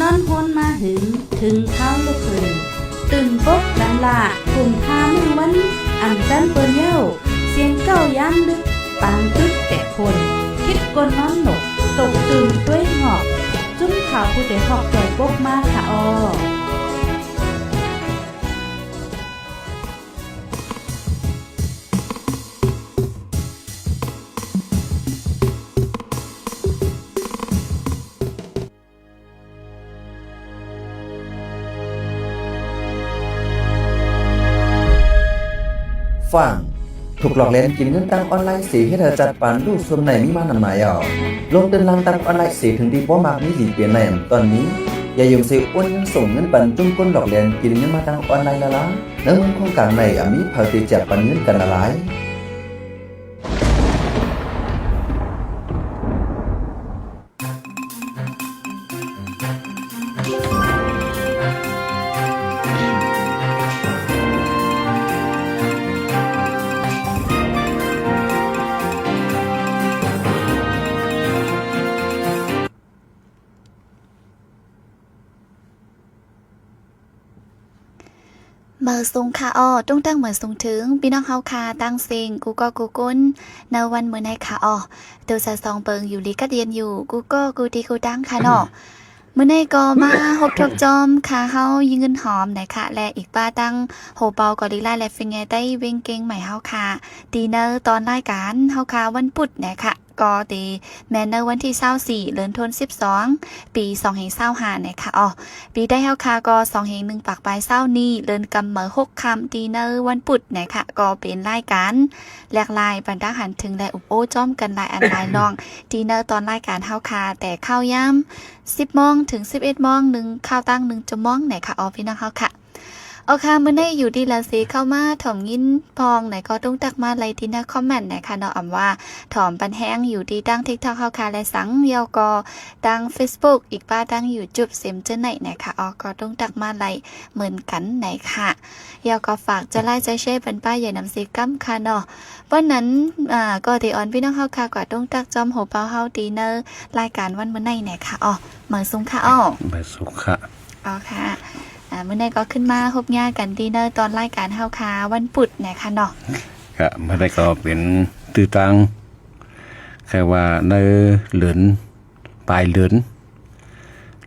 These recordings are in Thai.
นอนพ้นมาถึงเท้าลูกคืนตื่นปกลันละกลุ่มพามุ่งวันอันจันเปิ้นเย้าเสียงเก้าย้ำลึกปางตึกแต่คนคิดกนนอนหนกตกตื่นด้วยหอบจุ้มข่าวผู้เด็กหอกใจปกมาค่ะอฟังถูกหลอกเล่นกินเงินตังออนไลน์สีให้เธอจัดปานรูปสมในมิมานำหมายลงเดินลังตังออนไลน์สีถึงดีเพราะมากมีหลีเปลี่ยนในตอนนี้อย่ายุ่งเสียอ้วนยังส่งเงินปันจุ้มก้นหลอกเล่นกินเงินมาตังออนไลน์ละล้าเนื้อเงินโครงการในมีเผาตีจับปันเงินกันละหลายเมื่อสูงค่ะต้องตั้งเหมือนสูงถึงพี่น้องเฮาคาตั้งเซิงกูก็กูกุ้นในวันเมื่อในค่ะเตอซาซองเปิงอยู่ลีก็เรียนอยู่กูก็กูตีกูตั้งค่ะเนาะเมื่อในก็มาหกทบจอมค่ะเฮายิงเงินหอมไหนค่ะและอีกป้าตั้งโหเปาก็ลีไล่และฟิงไงได้เว้งเก่งใหม่เฮาค่ะตีเนอร์ตอนรายการเฮาค่ะวันพุธไหนค่ะก็ตีแมนเนอร์วันที่24เดือนธันวาคม12ปี2525นะคะปีได้เฮาคาก็2/1ปากปลาย20นี้เดือนกำเหมอ6ค่ำตีเนอร์วันพุธนะคะก็เป็นรายการแหลกลายบรรดาหันถึงและอุปโอจ้อมกันหลายอันหลายน้องตีเนอร์ตอนรายการเฮาคาแต่เข้ายาม 10 โมงถึง 11 โมง1ข้าวตั้ง1 ชั่วโมงนะคะพี่น้องเฮาค่ะโอเคมื้อนี้อยู่ดีละสิเข้ามาถ่อมยินพองไหนก็ต้องตักมาไลน์ที่หน้าคอมเมนต์นะคะเนาะว่าถ่อมปันแห้งอยู่ที่ตั้ง TikTok เฮาค่ะและสังเยาก็ตั้ง Facebook อีกป้าตั้ง YouTube เซมเจอไหนนะคะก็ต้องตักมาไลน์เหมือนกันไหนค่ะยาก็ฝากจะไลค์ใจแชร์เป็นป้าใหญ่นำสิกัมค่ะเนาะวันนั้นก็ที่ออนพี่น้องเฮาค่ะก็ต้องตักจอมโหเปาเฮาดีเนอร์รายการวันมื้อนี้นะคะเหมือนซุงค่ะเหมือนซุงค่ะค่ะเมื่อไหร่ก็ขึ้นมาพบญากันดีเนอร์ตอนรายการเฮาคาวันพุธนะคะเนาะครับเมื่อไหร่ก็เป็นตื้อตังแค่ว่าในเดือนปลายเดือน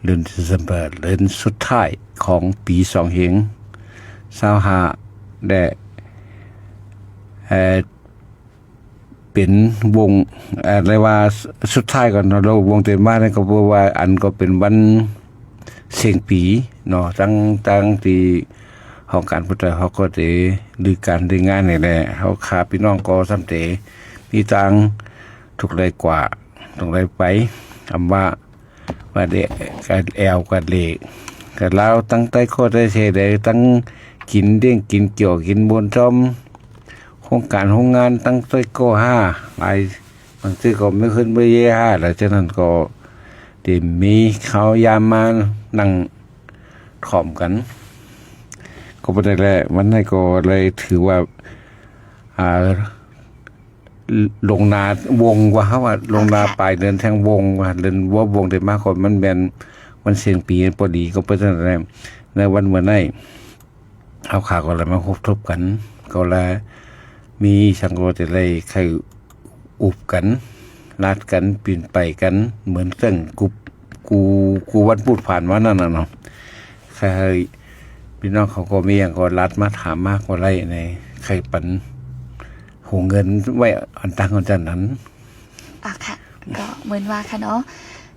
ธันวาคมเดือนสุดท้ายของปี2525ได้เป็นวงอะไรว่าสุดท้ายก่อนเราวงเต็มบ้านนั่นก็เพราะว่าอันก็เป็นวันเสียงปีเนาะตั้งที่ห้องการพุทธเขาก็จะดือการดืองานนี่แหละเขาขาพี่น้องก็สำเร็จมีตังถูกเลยกว่าถูกเลยไปคำว่าเด็กกับแอลกับเล็กกับเราตั้งใต้โคตรได้เฉยได้ตั้งกินเด้งกินเกี่ยวกินบนจอมโครงการโรงงานตั้งใต้โก้5หลายบางทีก็ไม่ขึ้นไปเย่5แล้วฉะนั้นก็ที่มีเขายามมานั่งขอมกันก็ประเด็นแรกวันนี้ก็เลยถือว่าลงนาวงว่าเขาว่าลงนาปลายเดินแทงวงว่าเดินว่าวงได้มากกว่ามันเป็นวันเสียงปีพอดีก็เป็นอะไรในวันเมื่อไหร่เขาขาก็เลยมาคบทบกันก็เลยมีสังโกแต่เลยใครอุบกันนัดกันปีนไปกันเหมือนเรื่องกูวันพูดผ่านว่านั่นน่ะเนาะใครพี่น้องเขาก็มีอย่างก็รัดมาถามมากกว่าไรในใครปันหัวเงินไว้อันตังอันจันนั้นค่ะก็เหมือนว่าค่ะเนาะ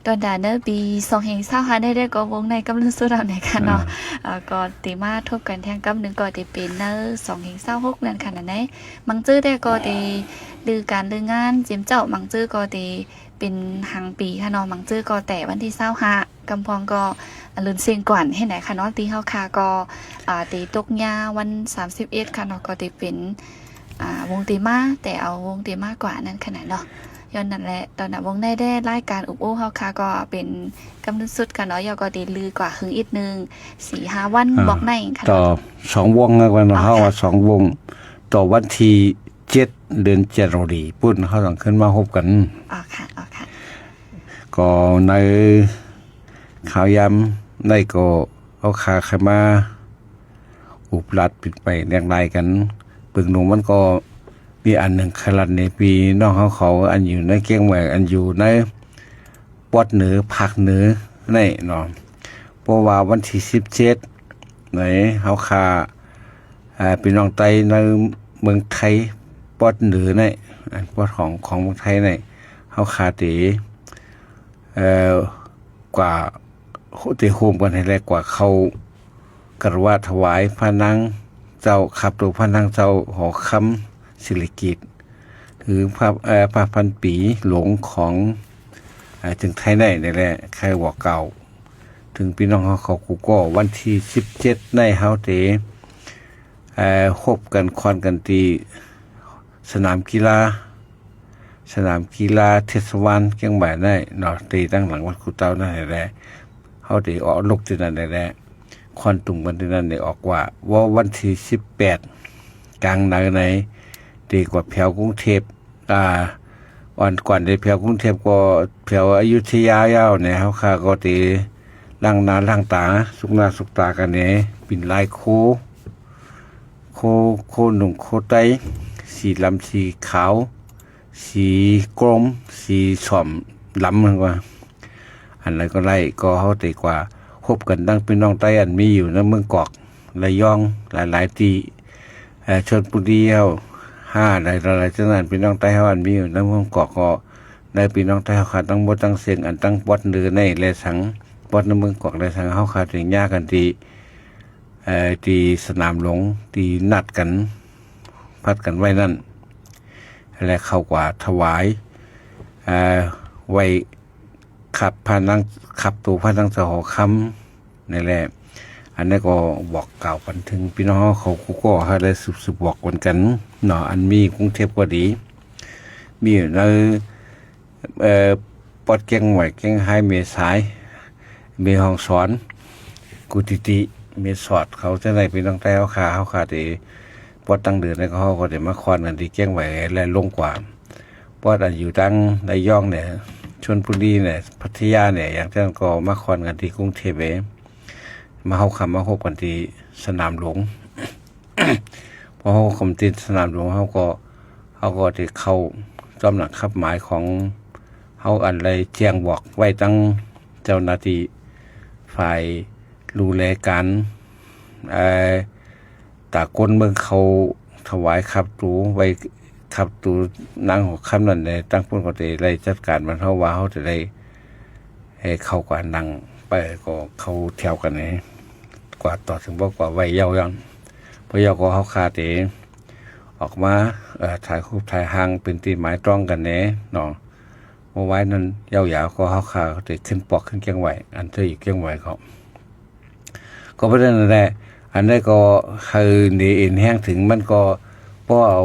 ตอนด่าเนอปี2025ได้ก็วงในกำลังสู้เราไหนค่ะเนาะก็ตีมาทบกันแทงกำหนึ่งก็ตีเป็นเนอ2026นั่นค่ะนั่นไหนมังจื้อได้ก็ตีดือการดืองานเจียมเจ้ามังจื้อก็ตีเป็นหังปีค่ะเนาะมังจื้อก็แต่วันที่25กำพองก็ลืนเสียงก่อนให้ไหนค่ะเนาะตีเฮาค่ะก็ตีตกยาวัน31ค่ะเนาะก็ตีเป็นวงตีมาแต่เอาวงตีมากกว่านั้นขนาดเนาะย้อนนั่นแหละตอนนั้นวงได้รายการอุบโอเฮาค่ะก็เป็นกำลังสุดค่ะเนาะยอก็ตีลือกว่าหึงอีกนึง 4-5 วันบอกในค่ะต่อ2วงนะวันเฮาว่า2วงต่อวันที่7เดือน7ปุ่นเฮาต้องขึ้นมาพบกันค่ะก็ในข่าวยาม ในก็เอาขาขึ้นมาอุบลัดปิดไปแรงไรกันปึงหนูมันก็มีอันหนึ่งขลัดในปีน้องเขาอันอยู่ในเกียงแหวกอันอยู่ในปอดเหนือภาคเหนือในเนาะเพราะว่าวันที่17ไหนเขาขาพี่น้องไตในเมืองไทยปอดเหนือในปอดของเมืองไทยในเขาขาตีกว่าตีโฮมกันให้แรกกว่าเขากระว่าถวายพระนางเจ้าขับตัวพระนางเจ้าหอคำศิริกิติ์คือพระพันปีหลงของถึงไทยในนี่แหละใครว่าเก่าถึงพี่น้องเขากูก็วันที่17ในเฮาเตคบกันคอนกันตีสนามกีฬาเทศบาลเชียงใหม่ได้เนาะตีตั้งหลังวัดกุเต้านั่นแหละเฮาตีออกลูกที่นั่นแหละคอนตุงวันที่นั่นได้ออกว่าวันที่18กลางในดีกว่าแถวกรุงเทพอ่อนก่อนได้แถวกรุงเทพก็แถวอยุธยายาวเนี่ยเฮาค่ะก็ตีล้างหน้าล้างตาสุกหน้าสุกตากันเนี่ยปิ่นลายโคหนุ่มโคไตสีลำสีขาวสีกรมสีฉ่อมล้ำมันว่าอันไรก็ไล่ก็เขาตีกว่าคบกันตั้งเป็นน้องไต้อันมีอยู่ในเมืองกอกระยองหลายตีชลบุรีเฮา5หลายจังนั้นเป็นน้องไต้เฮาอันมีอยู่ในเมืองกอกก็ได้เป็นน้องไต้เฮาขาตั้งบ่ตั้งเสียงอันตั้งปอดเนือในและสังปอดในเมืองกอกและสังเฮาขาถึงยากันที่สนามหลวงที่นัดกันพัดกันไว้นั่นและเข้ากว่าถวายไว้ขับพานังขับตัวพานังจะหอคำนี่แหละอันนี้ก็บอกกล่าวกันถึงพี่น้องเขาก็ให้ได้สืบบอกกันเนาะอันมีกรุงเทพก็ดีมีในปอดเกียงไหวเกียงไฮเมสายเมห้องสอนกุติเมสอดเขาจะได้พี่น้องแต่เขาขาตีปอดตั้งเดือนแล้วเขาก็จะมาคอนกันที่เกียงไหวและลงกว่าปอดอันอยู่ตั้งในย่องเนี่ยชลบุรีเนี่ยพัทยาเนี่ยอย่างเช่นก็มาคอนกันที่กรุงเทพมาเข้าคำมาพบกันที่สนามหลวง พอเขาคำติดสนามหลวงเขาก็ที่เข้าจอมหนักขับหมายของเขาอันไรแจ้งบอกไว้ตั้งเจ้าหน้าที่ฝ่ายดูแลการตากลเมืองเขาถวายขับตูไว้ขับตูนางหัวค่ำนั่นเลยตั้งพุ่นก็จะได้จัดการมันเท่าว่าเขาจะได้เข้ากว่านั่งไปก็เขาแถวกันเนี่ยกว่าต่อถึงบอกว่าไว้เย้ายังพอเย้าก็เขาคาเตออกมาถ่ายรูปถ่ายหางเป็นตีหมายตรองกันเนี่ยเนาะเมื่อวานนั้นเย้ายาวก็เขาคาเขาจะขึ้นปอกขึ้นเกียงไหวอันเธออยู่เกียงไหวก็ประเด็นนั่นแหละอันนี้ก็คือหนีอินแห้งถึงมันก็เพราะเอา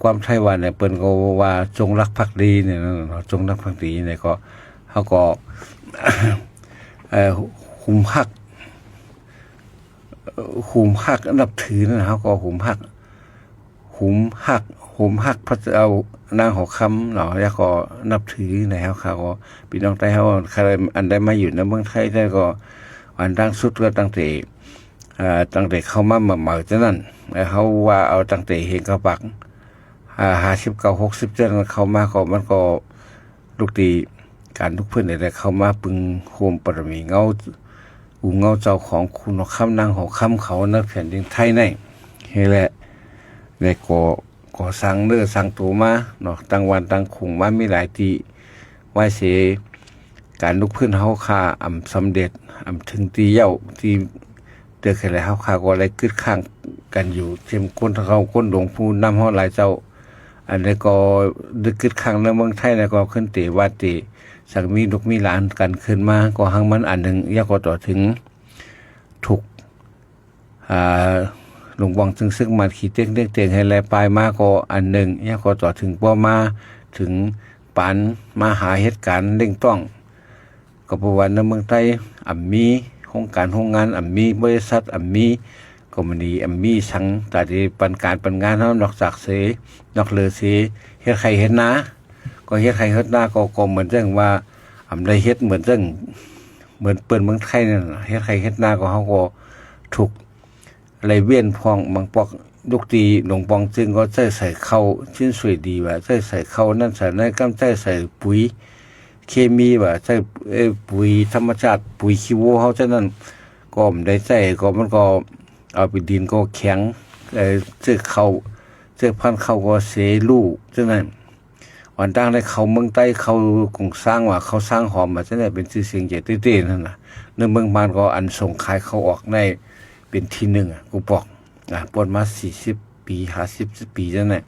ความไทยวันเนี่ยเปิ้นก็ว่าจงรักภักดีเนี่ยจงรักภักดีเนี่ยก็เขาก็ หุมหักอันดับถือนะเขาก็หุมหักพระเอานางหอคำเนาะแล้วก็นับถือแล้วเขาก็พี่น้องไทยเขาใครอันได้มาอยู่ในเมืองไทยได้ก็อันดังสุดก็ตั้งแต่เข้ามาเหมาจากนั้นเขาว่าเอาตั้งแต่เห็นกระปัก59-60เจ้าเข้ามาก็มันก็ลูกตีการทุกเพื่อนอะไรเข้ามาปึงโฮมปรมีเงาเจ้าของคุณคำนางหอคำเขานักแผ่นดินไทยในนี่แหละในก็สั่งเนื้อสั่งตัวมาเนาะตั้งวันตั้งคงมามีหลายทีไหว้เสการลุกพื้นเฮาคาอ่ำสำเร็จอ่ำถึงตีเย้าที่เดือดแค่ไหนเฮาคาก็อะไรกึดข้างกันอยู่เช่นคนเขาคนหลวงผู้นำเฮาหลายเจ้าอันนี้ก็ดึกกึดข้างในเมืองไทยแล้วก็ขึ้นเตว่าเตสักมีลูกมีหลานกันขึ้นมาก็หังมันอันหนึ่งยากก็ต่อถึงถูกหลวงวังซึ่งมาขี่เต้งให้แลปลายมาก็อันหนึ่งยากก็ต่อถึงป้อมาถึงปานมาหาเหตุการณ์เร่งต้องก็ประวัติในเมืองไทยมีโครงการโรงงานมีบริษัทมีก็มันดีมีสังแต่ที่ปันงานเขานอกจากเสนอกเลือเสเฮ็ดใครเฮ็ดนาก็เฮ็ดใครเฮ็ดนาก็เหมือนเรื่องว่าได้เฮ็ดเหมือนเรื่อง เหมือนเปิ้นเมืองไทยนั่นน่ะเฮ็ดไข่เฮ็ดนาก็เฮาก็ถูกอะไรเวียนพองบางปอกยุกตีหลวงปองจึงก็ใส่เข้าชิ้นสวยดีว่าใส่เข้านั่นใส่ในกำใส่ปุ๋ยเคมีว่าใส่ปุ๋ยธรรมชาติปุ๋ยคีโวเฮาฉะนั้นก็ไม่ได้ใส่ก็มันก็เอาไปดินก็แข็งเสื้อเข้าเสื้อพันธุ์เข้าก็เสลูกฉะนั้นวันตั้งได้เขาเมืองใต้เขาคงสร้างว่าเขาสร้างหอมมาฉะนั้นเป็นชื่อเสียงใหญ่เต้ๆนั่นน่ะในเมืองบ้านก็อันส่งขายเขาออกในเป็นที่หนึ่งกูบอกปนมา40 ปี50 ปีจังได๋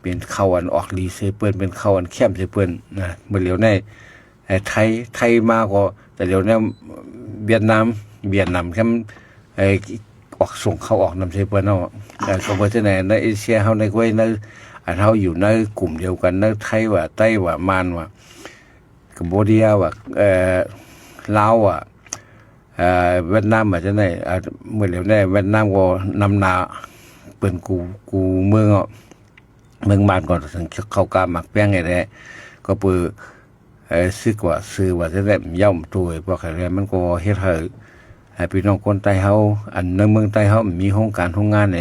เป็นเข้าอันออกรีเซเปิ้นเป็นเข้าอันเข้มเซเปิ้นนะเมื่อเหลียวในไทยมาก็แต่เหลียวในเวียดนามแค่ออกส่งเข้าออกนำเซเปิ้นเนาะก็บ่จังได๋ในเอเชียเฮาในก้วยในอันเฮาอยู่ในกลุ่มเดียวกันในไทยว่าไต้ว่ามานว่ากัมพูชาว่าลาวว่าเวียดนามว่าจังได๋เมื่อเหลียวในเวียดนามก็นำนาเปิ้นกูเมืองบ้านก่อนถึงเข้ากาหมักแป้งไงแหละก็เปิซื้อกว่าซื้อว่าจะได้ย่อมตัวเพราะอะไรมันก็เฮ็ดให้พี่น้องคนใต้เฮาอันในเมืองใต้เฮามีโรงงานไหน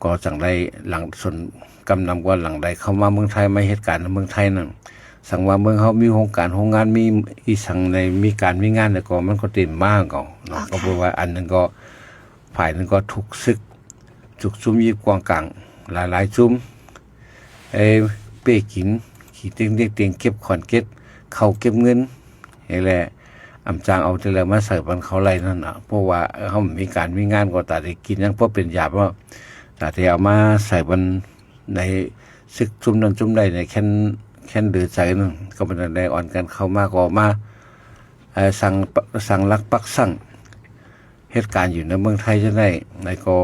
ก็จังไดหลังส่วนกำนำกว่าหลังใดเข้ามาเมืองไทยมาเฮ็ดการในเมืองไทยนั่นสั่งว่าเมืองเฮามีโรงงานมีอีสังในมีการมีงานแล้วก็มันก็เต็มมากก็เนาะก็เพราะว่าอันนึงก็ฝ่ายนึงก็ถูกซึกจุกซุ่มยิบกวางกลางหลายๆซุ่มเป้กินขี่เต็งเก็บขอนเก็บเข้าเก็บเงินนี่แหละอำจางเอาแต่ละมาใส่บันเขาไรนั่นน่ะเพราะว่าเฮามีการมีงานก็ตัดได้กินยังเพราะเป็นยาว่าตัดได้เอามาใส่บันในซึกซุ่มนั้นซุ่มใดในแค่นเดือดใจนั่นก็เป็นได้อ่อนกันเข้ามาก็มาสั่งลักปักสั่งเหตุการณ์อยู่ในเมืองไทยจะได้ในก็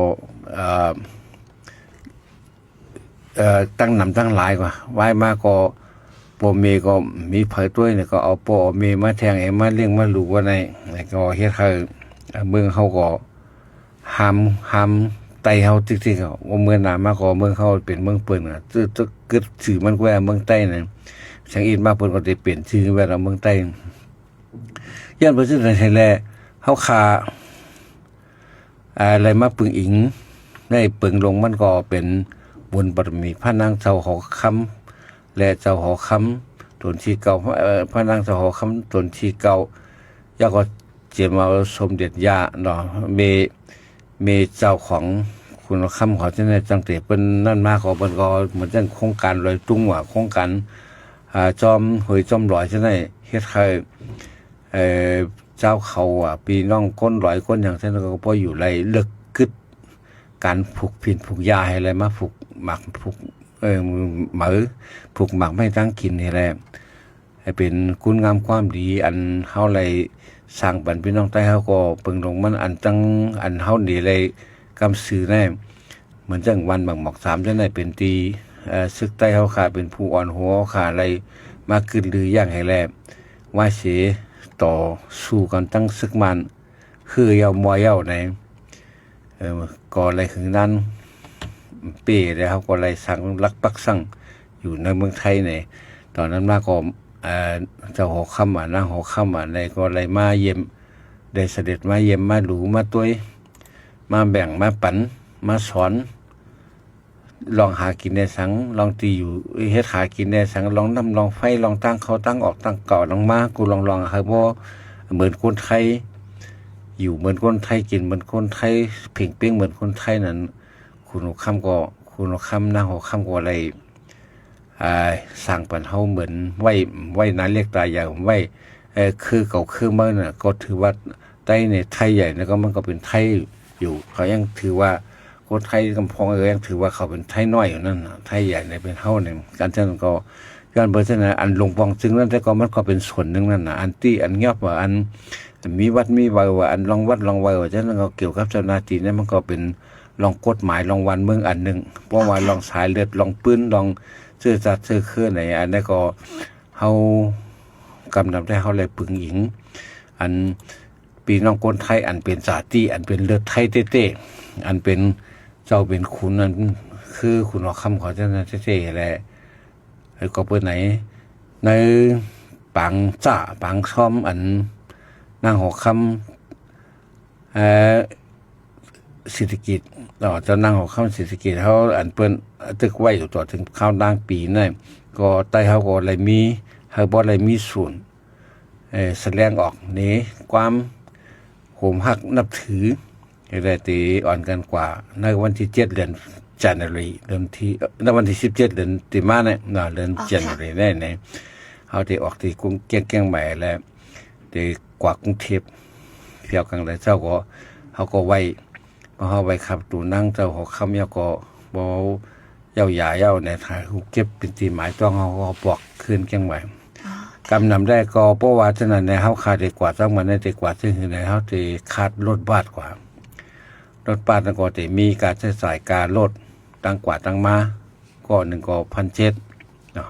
ตั้งนำตั้งหลายกว่าไว้มาก็ปอเมก็มีเผยตัวเนี่ยก็เอาปอเมมาแทงมาเลี้ยงมาลูกว่าในก็เฮ็ดให้เมืองเขาก็ห้ามไตเฮาติ๊กๆว่าเมืองหน้ามาก็เมืองเขาเป็นเมืองเปิ้นอ่ะจะเกิดชื่อมันก็เมืองใต้น่ะสังอินมาเปิ้นก็ได้เปลี่ยนชื่อว่าเมืองใต้ย่านเพิ่นสิได้แลเฮาขาอะไรมาปึงอิงได้ปึงลงมันก็เป็นบุญบารมีพระนางเจ้าหอคำและเจ้าหอคำตนที่เก่าพระนางเจ้าหอคำตนที่เก่าย่าก็เจียมเอาสมเด็จย่าเนาะเมเจ้าของคุณคำเขาจะได้จังเตะเป็นนั่นมากกว่าเป็นก็เหมือนเรื่องโครงการลอยตุ้งว่าโครงการจอมหอยจอมลอยจะได้เฮ็ดให้เจ้าเขาปีน้องก้นลอยก้นอย่างเช่นก็พออยู่ไรเลิกกึดการผูกผินผูกยาให้อะไรมาผูกหมักผูกหมือผูกหมักไม่ตั้งกินนี่แหละให้เป็นคุณงามความดีอันเฮาเลยสร้างปันพี่น้องใต้เฮาก็เปิงลงมันอันตั้งอันเฮานี่เลยกำสื่อแน่เหมือนจังวันบางหมอก3จังได๋เป็นตีศึกใต้เฮาขาเป็นผู้อ่อนหัวขาอะไรมาขึ้นหรืออย่างให้แลว่าเสต่อสู้กันตั้งศึกมันคือยาวมอยาวในก่ออะไรถึงนั้นเป้แล้วเขาก็เลยสั่งลักปักสั่งอยู่ในเมืองไทยเนี่ยตอนนั้นมาก็เจ้าหอค่ำนางหอค่ำในก็เลยมาเยี่ยมได้เสด็จมาเยี่ยมมาหลูมาต้วยมาแบ่งมาปั่นมาสอนลองหากินในสังลองตีอยู่เฮ็ดหากินในสังลองน้ำลองไฟลองตั้งเขาตั้งออกตั้งเก่าลองมากูลองครับเพราะเหมือนคนไทยอยู่เหมือนคนไทยกินเหมือนคนไทยเพ่งเป้งเหมือนคนไทยนั้นคุณคำก็คุณคำนางหอคำก็อะไรสั่งปันเฮาเหมือนไว้นั้นเรียกตายอย่างไว้คือเก่าคือเมื่อน่ะก็ถือว่าใต้ในไทยใหญ่แล้วก็มันก็เป็นไทยอยู่เขายังถือว่าคนไทยกำพองยังถือว่าเขาเป็นไทยน้อยอยู่นั่นไทยใหญ่ในเป็นเฮาเนี่ยการเช่นก็การเบอร์เช่นอันลงปองจึงนั่นแต่ก็มันก็เป็นส่วนหนึ่งนั่นน่ะอันตี้อันเงียบว่าอันมีวัดมีไว้ว่าอันลองวัดลองไว้ว่าฉะนั้นก็เกี่ยวกับเจ้าหน้าที่เนี่ยมันก็เป็นลองกฎหมายลองวันเมืองอันหนึ่งเพราะว่าลองสายเลือดลองปืนลองเสื้อจัดเสื้อเครื่องไหนอันนี้ก็เฮากำนำได้เฮาเลยปึงหญิงอันปีน้องคนไทยอันเป็นสาติอันเป็นเลือดไทยเต้ๆอันเป็นเจ้าเป็นคุณนั้นคือคุณเอาคำขอเจ้านั้นเต้ๆแหละก็เปิ้นไหนในปังจ้าปังซ้อมอัน นางหอกคำเศรษฐกิจเจ้านางหอกคำเศรษฐกิจเขาอันเปิ้นตึกไว้อยู่ต่อถึงข้าวนางปีนั่นก็ใต้เขาก็อะไรมีเฮาบ่อะไรมีส่วนแสดงออกนี้ความโหมหักนับถือได้ตีอ่อนกันกว่าในวันที่7เดือนJanuary เริ่มที่ในวันที่17เดือนติมาเนี่ยเดือน January ได้เนี่ยเขาได้ออกที่กรุงเกียงใหม่แล้วได้กว่ากรุงเทพเที่ยวกันแล้วเจ้าก็เขาก็ไว้พอเขาไว้ขับตูนั่งเจ้าเขาคำยาก็บ่เย้าหยาเย้าเนี่ยถ่ายรูปเก็บเป็นตีหมายต้องเขาก็บอกคืนเกียงใหม่กำนำได้ก็เพราะว่าฉะนั้นในเขาขาดได้กว่าต้องมันได้กว่าซึ่งในเขาจะขาดรถบาทกว่ารถบาทก็จะมีการใช้จ่ายการลดตั้งกว่าตั้งมาก็1ก็1,700เนาะ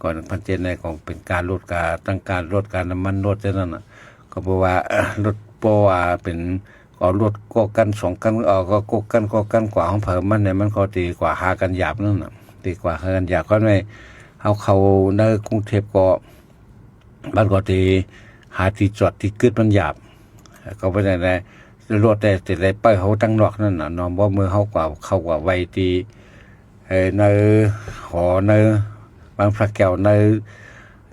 ก็1,700ในของเป็นการลดการตั้งการลดการน้ำมันลดฉะนั้นน่ะก็เพราะว่ารถเพราะว่าเป็นก็ลดก็กัน2กันก็กันกว่าของเพิ่มมันเนี่ยมันก็ตีกว่าหากันหยาบนั่นน่ะตีกว่าหากันหยาบก็ไม่เขาในกรุงเทพก็บ้านก็ตีหาที่จอดที่กึดมันหยาบก็บ่ได้รถแต่ได้ไปเขาตั้งนอกนั่นน่ะนอมบ่มือเขากว่าไว้ที่ในหอในบางพระแก้วใน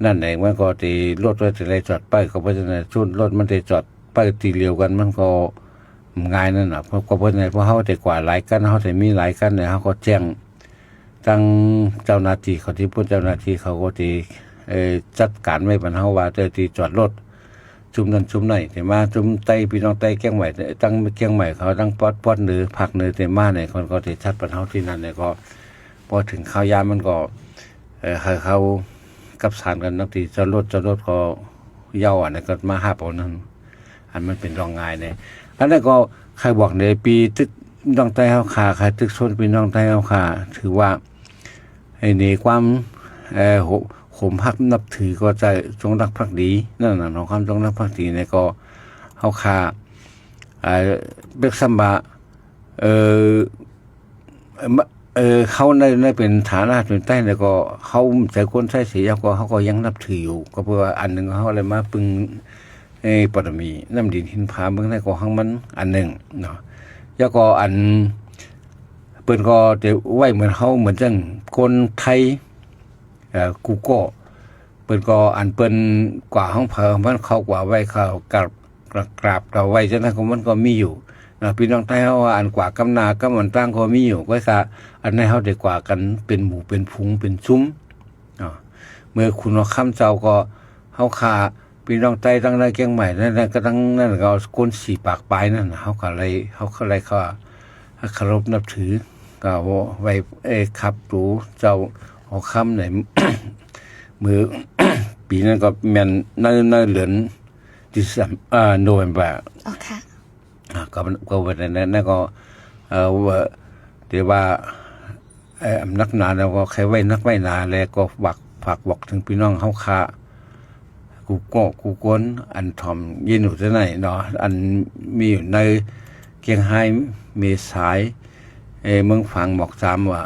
นั่นเองมันก็ตีรถไว้แต่ได้จอดไปก็บ่ได้ชุดรถมันได้จอดไปตีเร็วกันมันก็ง่ายนั่นน่ะเพราะก็บ่ได้เพราะเขาได้กว่าหลายกันเขาได้มีหลายกันเนี่ยเขาก็แจ้งตั้งเจ้าหน้าที่เขาที่พูดเจ้าหน้าที่เขาก็ตีจัดการไว้บรรเทาว่าแต่ที่จอดรถชุมนั้นชุมไหนแต่มาชุมใต้พี่น้องใต้เกียงใหม่ตั้งเกียงใหม่เขาตั้งปอดเหนือภาคเหนือแต่มาเนี่ยคนก็จะชัดบรรเทาที่นั่นเนี่ยก็พอถึงข้าวยามมันก็เขากับสารกันนักที่จะลดก็เย้าอันนี้ก็มาหาปอนั้นอันมันเป็นรองงายเนี่ยอันนั้นก็ใครบอกในปีตึกน้องใต้เฮาขาใครตึกโซนพี่น้องใต้เฮาขาถือว่าไอ้นี่ความโหมหักนับถือก็จะจงรักภักดีนั่นน่ะน้องความจงรักภักดีเนี่ยก็เฮาขาเบิกซัมบะเขาในเป็นฐานะเป็นใต้เนี่ยก็เขาแต่คนใช้เสียก็เขาก็ยังนับถืออยู่ก็เพราะว่าอันนึงเขาอะไรมาปึงปรมีน้ำดินหินผาเมืองในก็ข้างมันอันหนึ่งเนาะแล้วก็อันเปิ้นก็จะไว้เหมือนเขาเหมือนจังคนไทยกูก็เปิ้นก็อันเปิ้นกว่าห้องเผอมันเข้ากว่าไว้เขากราบเราไว้ฉะนั้นมันก็มีอยู่นะพี่น้องไทยเฮาว่าอันกว่ากำนากำมันตั้งก็มีอยู่ก็ค่ะอันนั้นเฮาได้กว่ากันเป็นหมู่เป็นพุงเป็นซุ้มเมื่อคุณว่าคำเจ้าก็เฮาขาพี่น้องไต้ตั้งได้เกียงใหม่นั่นก็ตั้งนั่นก็คน4ปากปลายนั่นเฮาก็เลยเขาเคารพนับถือก็ไว้ขับดูเจ้าหอคำไหน มือ ปีนั้นก็แม่นในเหลือนที่โนเวมเบอร์ค่ะก็วันนั้นก็เดี๋ยวว่านักหนาแล้วก็ใครไว้นักไว้นาแล้วก็ฝากบอกถึงพี่น้องเฮาขากูก้นอันทอมยินอยู่ที่ไหนเนาะอันมีอยู่ในเกียงไฮ้มีสายเมืองฝังหมอกจามว่า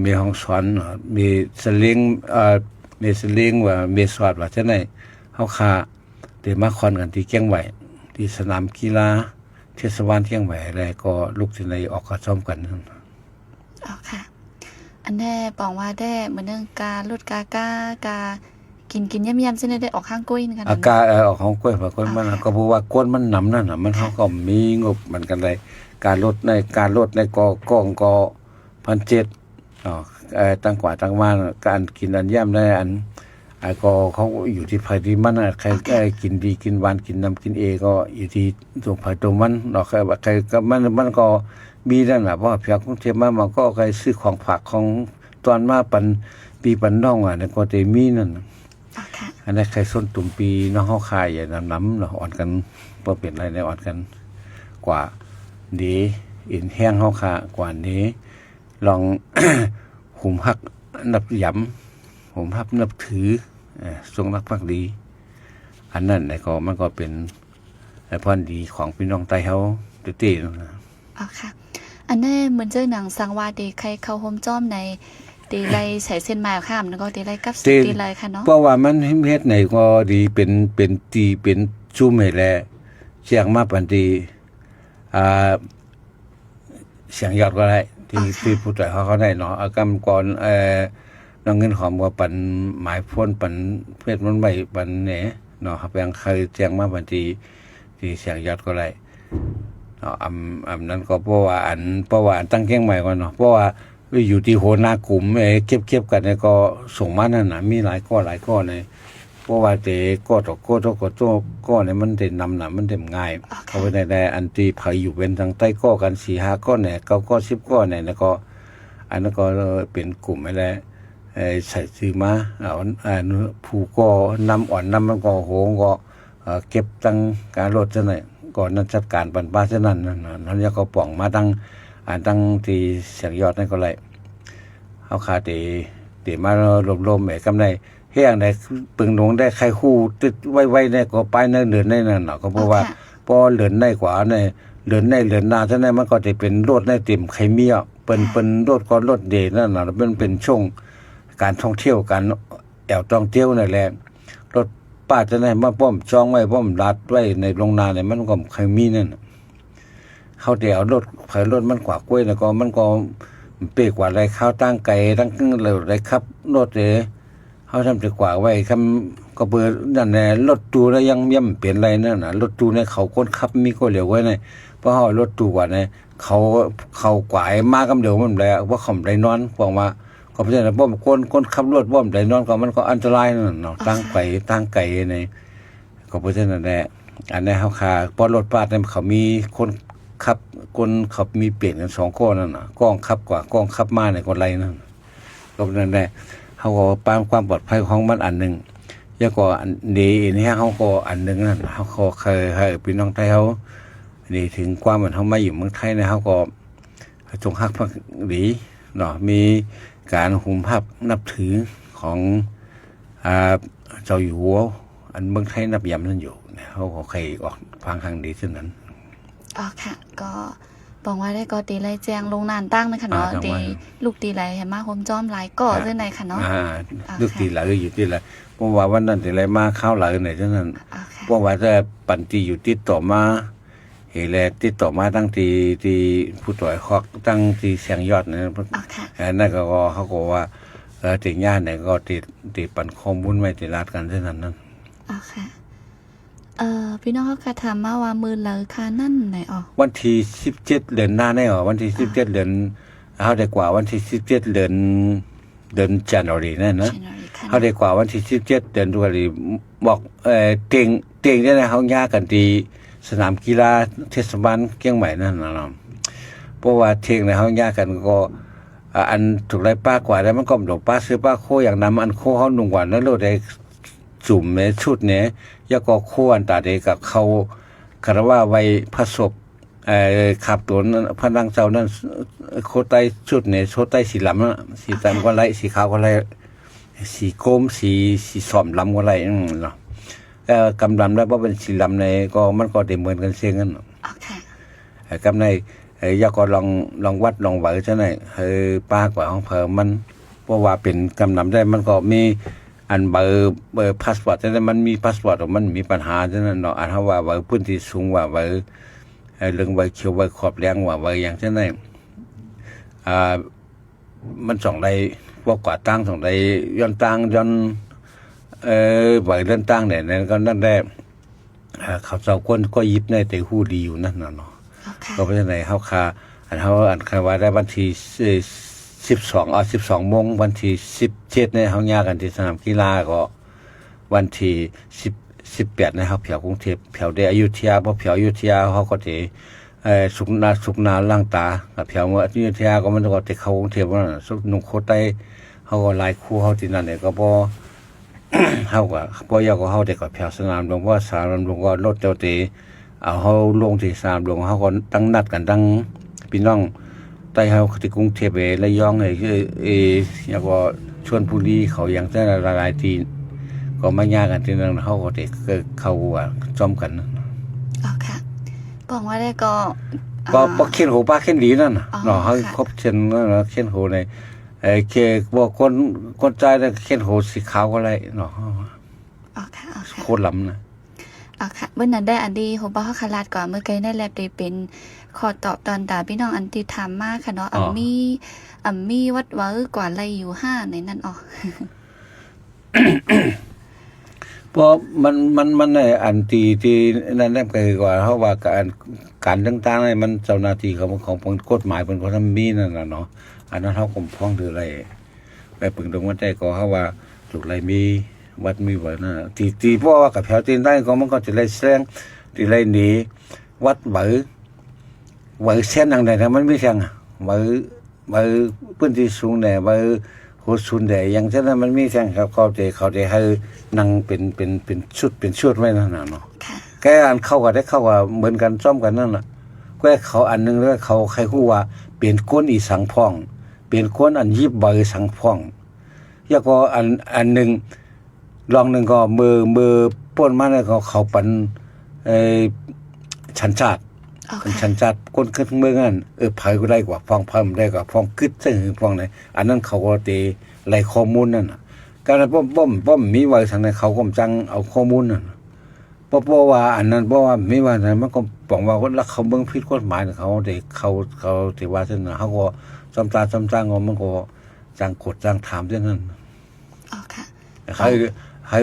มีห้องสอนมีสลิงว่ามีสอดว่าที่ไหนเฮาขาเดี๋ยวมาคอนกันที่เกียงใหม่ที่สนามกีฬาเทศบาลเกียงใหม่อะไรก็ลูกที่ไหนออกก็ซ้อมกันค่ะอันแน่บอกว่าได้เหมือนเรื่องการลดกากินย่ำๆซึ่งได้ออกข้างกุ้ยกันอากาออกข้างกุ้ยเพราะคนมันก็เพราะว่าก้นมันหนำนั่นน่ะมันเขาก็มีงบมันกันเลยการลดในก้องก็1,700ตั้งกว่าตั้งมาการกินอันย่ำได้อันก็เขาอยู่ที่ไผที่มันใครกินดีกินหวานกินน้ำกินก็อยู่ที่ตัวไผตัวมันเนาะใครก็มันก็มีนั่นแหละเพราะเพียงของเทมามันก็ใครซื้อของฝากของตอนมาปันปีปันน้องเนี่ยก็จะมีนั่นอันนี้ใครส้นตุ่มปีน้องเขาขายอย่างน้ำเนาะอ่อนกันพอเปลี่ยนอะไรในอ่อนกันกว่าดีอินแห้งเขาขากว่านี้ลอง หุมหักนับย้ำหุมหักนับถือทรงรักภักดีอันนั้นก็มันก็เป็นพรดีของพี่น้องไต้เขาตีนะค่ะอันนี้เหมือนเจ้าหนังสังวาดีใครเข้าโฮมจ้อมในตีไรใส่เส้นหมายข้ามแล้วก็ตีไรกับตีไรค่ะเนาะเพราะว่ามันเฮ็ดไหนก็ดีเป็น จุ่มให้แลเสียงมาปันทีเสียงยอดก็ได้ที่ผู้ต่อยเขาได้เนาะกำก่อนน้องเงินหอมว่าปันหมายพ้นปันเพชรมันใบปันเนี่ยเนาะครับยังเคยเสียงมาปันทีที่เสียงยอดก็ได้เนาะนั้นก็เพราะว่าตั้งเกียงใหม่ก่อนเนาะเพราะว่าอยู่ที่โหนากลุ่มเก็บกันเนี่ยก็ส่งมานั่นน่ะมีหลายก้อนเลยเพราะว่าแต่ก็ตกก็เนี่ยมันเด่นนำน่ะมันเด่นง่ายเขาไปในอันที่เผยอยู่เป็นทางใต้ก็กัน4-5ก้อนเนี่ย9ก้อน10ก้อนเนี่ยแล้วก็อันนั้นก็เป็นกลุ่มอะไรใส่ซื้อมาผู้ก็นำอ่อนนำมันก็โหก็เก็บตั้งการลดซะหน่อยก่อนนั้นจัดการปันป้าซะนั่นนั่นแล้วก็ป่องมาตั้งที่เสียงยอดนั่นก็เลยเอาคาตีมารวมๆกำไรเฮียงได้ปึงหลงได้ใครคู่ติดไว้เนี่ยก็ไปในเดือนในนั่นเนาะก็เพราะว่าพอเดือนในกว่าเนี่ยเดือนนาซะนั้นมันก็จะเป็นรถในเต็มไข่เมียเป็นรถก็รถเดนั่นน่ะมันเป็นช่วงการท่องเที่ยวการแอวท่องเที่ยวนั่นแหละรถป้าจะได้มาป้อมจองไว้ป้อมรัดไว้ในโรงนาเนี่ยมันก็ไข่มีนั่นเขาเดี๋ยวรถมันกว่ากล้วยแล้วก็มันก็เปกว่าอะไรข้าวตั้งไก่ตั้งเลยอะไรครับรถเลยเขาทำดีกว่าไว้คำก็เบอร์นั่นแหละรถตู้แล้วยังย่ำเปลี่ยนอะไรนั่นน่ะรถตู้เนี่ยเขาคนขับมีก็เหลียวไว้เนี่ยเพราะเขารถตู้กว่าเนี่ยเขากว่ามากับเดี๋ยวมันแล้วว่าเขาได้นอนบอกว่าก็เพราะฉะนั้นบ่มคนขับรถบ่มได้นอนก็มันก็อันตรายนั่นเนาะตั้งไก่ในก็เพราะฉะนั้นแหละอันนี้เขาขาพอรถป้าเนี่ยเขามีคนขับมีเปลี่ยนกัน2ก้อนนั่นน่ะก้องขับกว่าก้องขับมาเนี่ยก็ไรนั่นก็เพราะฉะนั้นแหละเขาก็ปามความปลอดภัยของมันอันหนึ่งแล้วก็อันนี้เนี่ยเขาก็อันหนึ่งนั่นเขาก็เคยให้พี่น้องไทยเขานี่ถึงความเหมือนเขามาอยู่เมืองไทยเนี่ยเขาก็จงฮักภักดีเนาะมีการหุ่มภาพนับถือของเจ้าอยู่หัวอันเมืองไทยนับยำนั่นอยู่เนี่ยเขาก็เคยออกฟังครั้งดีเช่นนั้นค่ะก็บอกว่าได้ก็ตีไรแจงลงนานตั้งนะคะเนาะตีลูกตีไรเห็นมาโฮมจ้อมหลายก่อเส้นไหนค่ะเนาะลูกตีหลายอยู่ที่ไรเพราะว่าวันนั้นตีไรมาข้าวหลายไหนเช่นนั้นเพราะว่าจะปั่นตีอยู่ที่ต่อมาเฮแลติดต่อมาตั้งที่ผู้ต่อยคอกตั้งที่เสียงยอดนะนั่นก็เขาก็ว่าติดญาติเนี่ยก็ติดปั่นข้อมูลไม่ติดรัดกันเช่นนั้นค่ะพี่น้องเขากระทำมาว่ามือเลยค่ะนั่นไหนวันที่17เดือนหน้าแน่วันที่17เดือนเขาได้กว่าวันที่17เดือนJanuary นั่นนะเขาได้กว่าวันที่17เดือนตุลาคมบอกเตียงเนี่ยนะเขาย่ากันที่สนามกีฬาเทศบาลเชียงใหม่นั่นนะเพราะว่าเที่ยงในเขาย่ากันก็อันถูกไล่ป้ากว่าแล้วมันก็หลงป้าซื้อป้าโคอย่างนั้นอันโคเขาหนุ่มกว่าแล้วเราได้จุ่มในชุดเนี่ยยาก็โคอันตาเดกับเขาคารว่าไว้ผสมขับตัวพนังเจ้านั่นโคใต้ชุดเนี่ยโคใต้สีลำสีดำก็ไล่สีขาวก็ไล่สีโคมสีส้มลำก็ไล่เนาะกำลำแล้วเพราะเป็นสีลำในก็มันก็เต็มเหมือนกันเสียงกันกำในยาก็ลองวัดลองไหวซะหน่อยป้ากว่าของเพิ่มมันเพราะว่าเป็นกำลำได้มันก็มีอันเบอร์พาสปอร์ตฉะนั้นมันมีพาสปอร์ตมันมีปัญหาฉะนั้นเนาะอันเขาว่าเบอร์พื้นที่สูงว่าเบอร์เรื่องเบอร์เขียวเบอร์ขอบแรงว่าเบอร์อย่างเช่นนั้นมันส่งได้พวกกว่าตั้งส่งได้ย้อนตั้งย้อนเบอร์เลื่อนตั้งเนี่ยนั่นก็นั่นได้เขาเจ้าคนก็ยิบในแต่หูดีอยู่นั่นเนาะก็เพราะฉะนั้นเขาคาว่าได้วันที่12 โมงวันที่17เนี่ยเขาย่ากันที่สนามกีฬาก็วันที่18นะครับแถวกรุงเทพแถวอยุธยาเพราะแถวอยุธยาเขาก็จะสุกนาล่างตากับแถวอยุธยาก็มันก็จะเข้ากรุงเทพว่าสุกนุ่งโคตรใต้เขาก็ลายคู่เขาที่นั่นเนี่ยก็พอเขาก็พอยาก็เขาแต่ก็แถวสนามหลวงว่าสนามหลวงก็รถเจ้าตีเอาเขาลงที่สนามหลวงเขาก็ตั้งนัดกันตั้งพี่น้องใต้เขาที่กรุงเทพระยองแล้วก็ชลบุรีเขาอย่างเช่นหลายทีก็มาย่ากันที่นั่นเขาก็เด็กเขาจอมกันค่ะบอกว่าได้ก็เขียนโหป้าเขียนดีนั่นเนาะเขาครบเขียนเขียนโหในเคบอกคนใจได้เขียนโหสีขาวก็ไรเนาะโคตรล้ำนะ อ่ะค่ะเมื่อนั้นได้อันดีโหบ่คาลาดก่อนเมื่อไกลได้แลบได้เป็นขอตอบตอนตาพี่น้องอันที่ถามมาค่ะเนาะมีวัดวากว่าไรอยู่5ในนั้นอ๋อ เพราะมันในอันที่นั่นแหละก็คือว่าเฮาว่าการต่างๆนี่มันเจ้าหน้าที่ของกฎหมายเพิ่นก็ทำมีนั่นน่ะเนาะอันนั้นเฮาก็ฟ้องถืออะไรไปปึงตรงว่าใจก็เฮาว่าลูกไรมีวัดมีไว้นะที่เพราะว่ากับแถวตีนใต้ก็มันก็จะได้แซงที่ไรหนีวัดไหวเส้นทางใดนะมันไม่แซงไหวพื้นที่สูงแน่ไหวโหดสูงแน่อย่างเช่นนั้นมันมีแซงครับเขาจะให้นั่งเป็นชุดไว้นั่นน่ะเนาะ ค่ะ แกอันเข้าก็ได้เข้าว่าเหมือนกันซ่อมกันนั่นน่ะก็เขาอันนึงแล้วเขาใครฮู้ว่าเปลี่ยนก้นอีสังพ่องเปลี่ยนก้นอันยิบใบสังพ่องแล้วก็อันนึงลองนึงก็มือป้นมาแล้วก็เขาปันชันชาติ อ๋อ เป็น ค่ะ ชันชาติก้นขึ้นเมืองนั้นไผก็ได้กว่าฟังเพิ่มได้กว่าฟังกึดซึ่งฟังไหนอันนั้นเขาก็ตีไล่ข้อมูลนั่นน่ะการป้อมมีไว้ทางไหนเขาก็จังเอาข้อมูลนั่นเพราะว่าอันนั้นเพราะว่าไม่ว่านั้นมันก็บอกว่าแล้วเขาเบิ่งผิดกฎหมายเขาได้เขาที่ว่าซั่นน่ะเขาก็จำตามันก็จังกดจังถามจังนั้น อ๋อค่ะ ใคร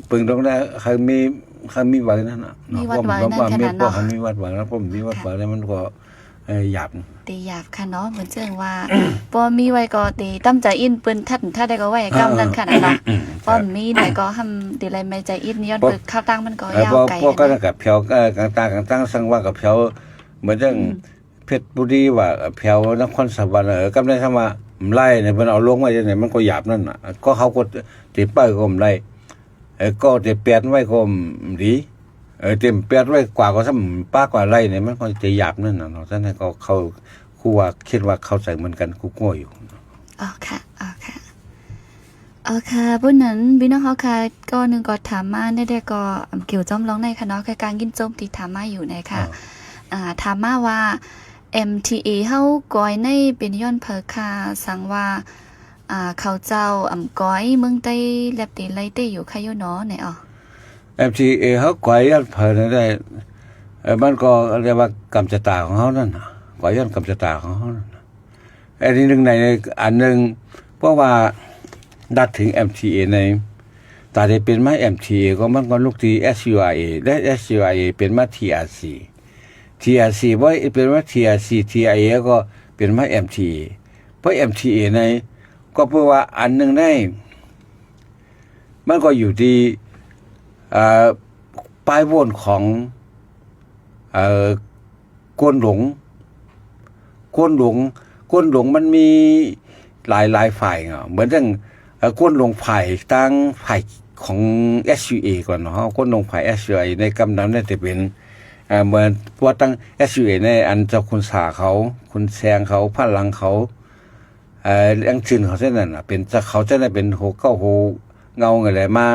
ปึงตรงนั้นใครมีไว้นั่นน่ะ มีวัดไว้นั่นขนาด เนาะ เนาะ มีวัดไว้แล้วผมมีวัดไว้แล้วมันก็หยาบ ตีหยาบค่ะเนาะเหมือนเจิงว่าบ่มีไว้ก็ตีตั้มใจอินเปิ้นทัดถ้าได้ก็ไว้กำนั้นค่ะเนาะบ่มีได้ก็ทำตีไรไม่ใจอินย้อนเปิดข้าวตั้งมันก็ยาวไกล พวกก็กับเพียวต่างสังว่ากับเพียวเหมือนจังเพชรบุรีว่าเพียวนครสวรรค์กำได้คำว่าไล่เนี่ยเพิ่นเอาลงไว้จังได๋มันก็หยาบนั่นน่ะก็เขาก็ติป้ายก็ไล่ก็ติแปดไว้ก็ดีเต็มแปดไว้กว่าก็ซ้ำป้ากว่าไล่เนี่ยมันก็จะหยาบนั่นน่ะเนาะฉะนั้นก็เขาครูว่าคิดว่าเข้าใจเหมือนกันครูก็อยู่ อ๋อค่ะอ๋อค่ะอ๋อค่ะพุ่นนั้นพี่น้องเฮาค่ะก็นึงก็ถามมาได้ก็เกี่ยวจ้อมร้องในค่ะเนาะคือการกินโจมที่ถามมาอยู่ในค่ะถามมาว่า MTA เฮาก้อยในเป็นย้อนเผอค่ะสังว่าเขาเจ้าก้อยเมืองใต้แลบตีไลเต้อยู่ค่ะอยู่เนาะไหนอ๋อ MTA เขากวายันเผยได้มันก็เรียกว่ากำจัดตาของเขานั่นน่ะกวายันกำจัดตาของเขานั่นน่ะอันนี้หนึ่งในอันหนึ่งเพราะว่าดัดถึง MTA ในตาได้เป็นมา MTA ก็มันก็ลูกที่ SUIA และ SUIA เป็นมา TRC ว่าเป็นมา TIA ก็เป็นมา MTA เพราะ MTA ในก็เพราะว่าอันหนึ่งในมันก็อยู่ที่ป้ายโวนของก้นหลงมันมีหลายฝ่ายเหมือนอย่างก้นหลงฝ่ายตั้งฝ่ายของ SUA ก่อนเนาะก้นหลงฝ่าย SUA ในกำนั้นเนี่ยจะเป็นเหมือนว่าตั้ง SUA ในอันเจ้าคุณสาเขาคุณแซงเขาพลังเขาอังชื่นเขาเส้นนั่นน่ะเป็นเขาจะได้เป็นโหเก้าโหเงาอะไรมา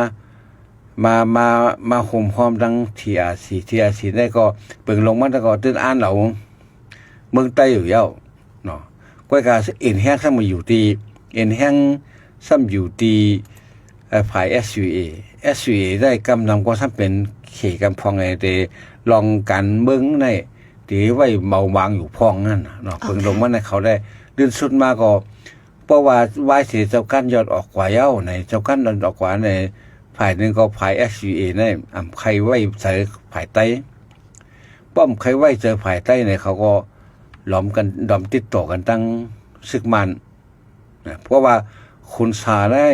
ห่มพร้อมดัง TRC ได้ก็เปิงลงมันก็ตื้นอ่านเราเมืองใต้อยู่เย้าเนาะก้อยกาเอ็นแห้งซ้ำมาอยู่ที่เอ็นแห้งซ้ำอยู่ที่ฝ่าย SUA ได้กำนำก็ซ้ำเป็นเขกำพองไงแต่ลองกันเมืองในที่ไว้เบาบางอยู่พองนั่นเนาะเปิงลงมันเขาได้ลื่นสุดมาก็เพราะว่าวายเสียเจ้ากั้นยอดออกกว่าเย้าในเจ้ากั้นยอดออกกว่าในฝ่ายหนึ่งก็ฝ่าย SUA เนี่ยใครไว้ใส่ฝ่ายใต้ป้อมใครไว้เจอฝ่ายใต้เนี่ยเขาก็หลอมติดต่อกันตั้งซึกมันเพราะว่าคุณสาได้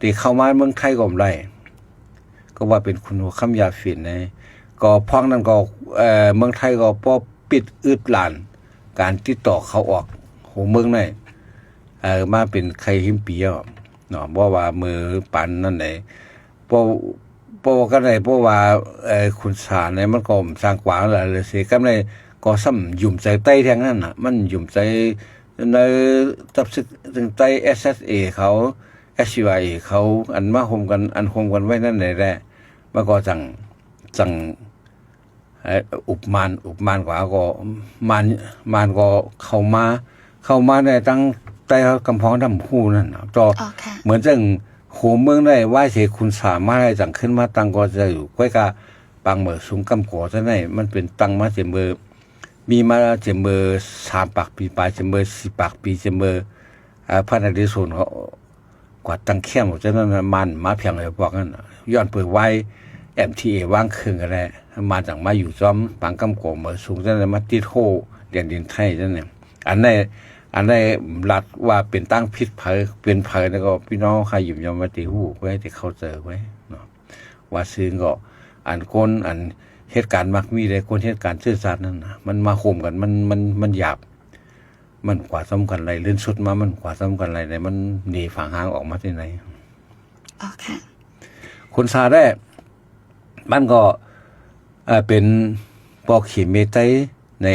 ตีเข้ามาเมืองไทยก็ไม่ได้ก็ว่าเป็นคุณหัวคำยาฝิ่นนะก็พ้องนั้นก็เมืองไทยก็ป้อปิดอึดหลานการติดต่อเขาออกโหเมืองไหนมาเป็นใครหิมปีอ่ะเนาะเพราะว่ามือปันนั่นไหนเพราะกันไหนเพราะว่าคุณสารเนี่ยมันก็สร้างกว้างหลายเลยสิกันไหนก็ซ้ำยุ่มใจใต้แทงนั่นน่ะมันยุ่มใจในตับซึกถึงใต้ SSA เขา SUI เขาอันมาโฮมกันไว้นั่นแหละมันก็จังอุปมานกว่าก็มานก็เข้ามาในตั้งใต้กำพองดำคู่นั่นจอเหมือนจังโหเมืองได้ไหว้เสคุณสามารถได้จังขึ้นมาตั้งก็จะอยู่ก้อยกาไป ปังเหมือสูงกำก่อซะไหนมันเป็นปังมาเจมเบอร์มีมาเจมเบอร์3 ปากปีปลายเจมเบอร์4 ปากปีเจมเบอร์พระนเรศวรเขากว่าตั้งเข้มฉะนั้นมันมาเพียงเลยบอกนั่นย้อนเปิดไว้ MTA ว่างครึ่งอะไรมาจากมาอยู่จอมปังกำก่อเหมือสูงซะไหนมาติดโฮเรียนดินไทยซะเนี่ยอันนี้รัดว่าเป็นตั้งพิษเผยเป็นเผยแล้วก็พี่น้องใครหยิบยอมมาตีหูไว้ที่เขาเจอไว้เนาะว่าซื้อก็อันคนอันเหตุการณ์มักมีได้คนเหตุการณ์ซื่อสัตย์นั่นนะมันมาข่มกันมันหยาบมันกว่าสำคัญอะไรเลื่อนสุดมามันกว่าสำคัญอะไรเนี่ยมันหนีฝั่งห่างออกมาที่ไหนอ๋อค่ะคนซาได้มันก็เป็นปอกขีเมตัยใน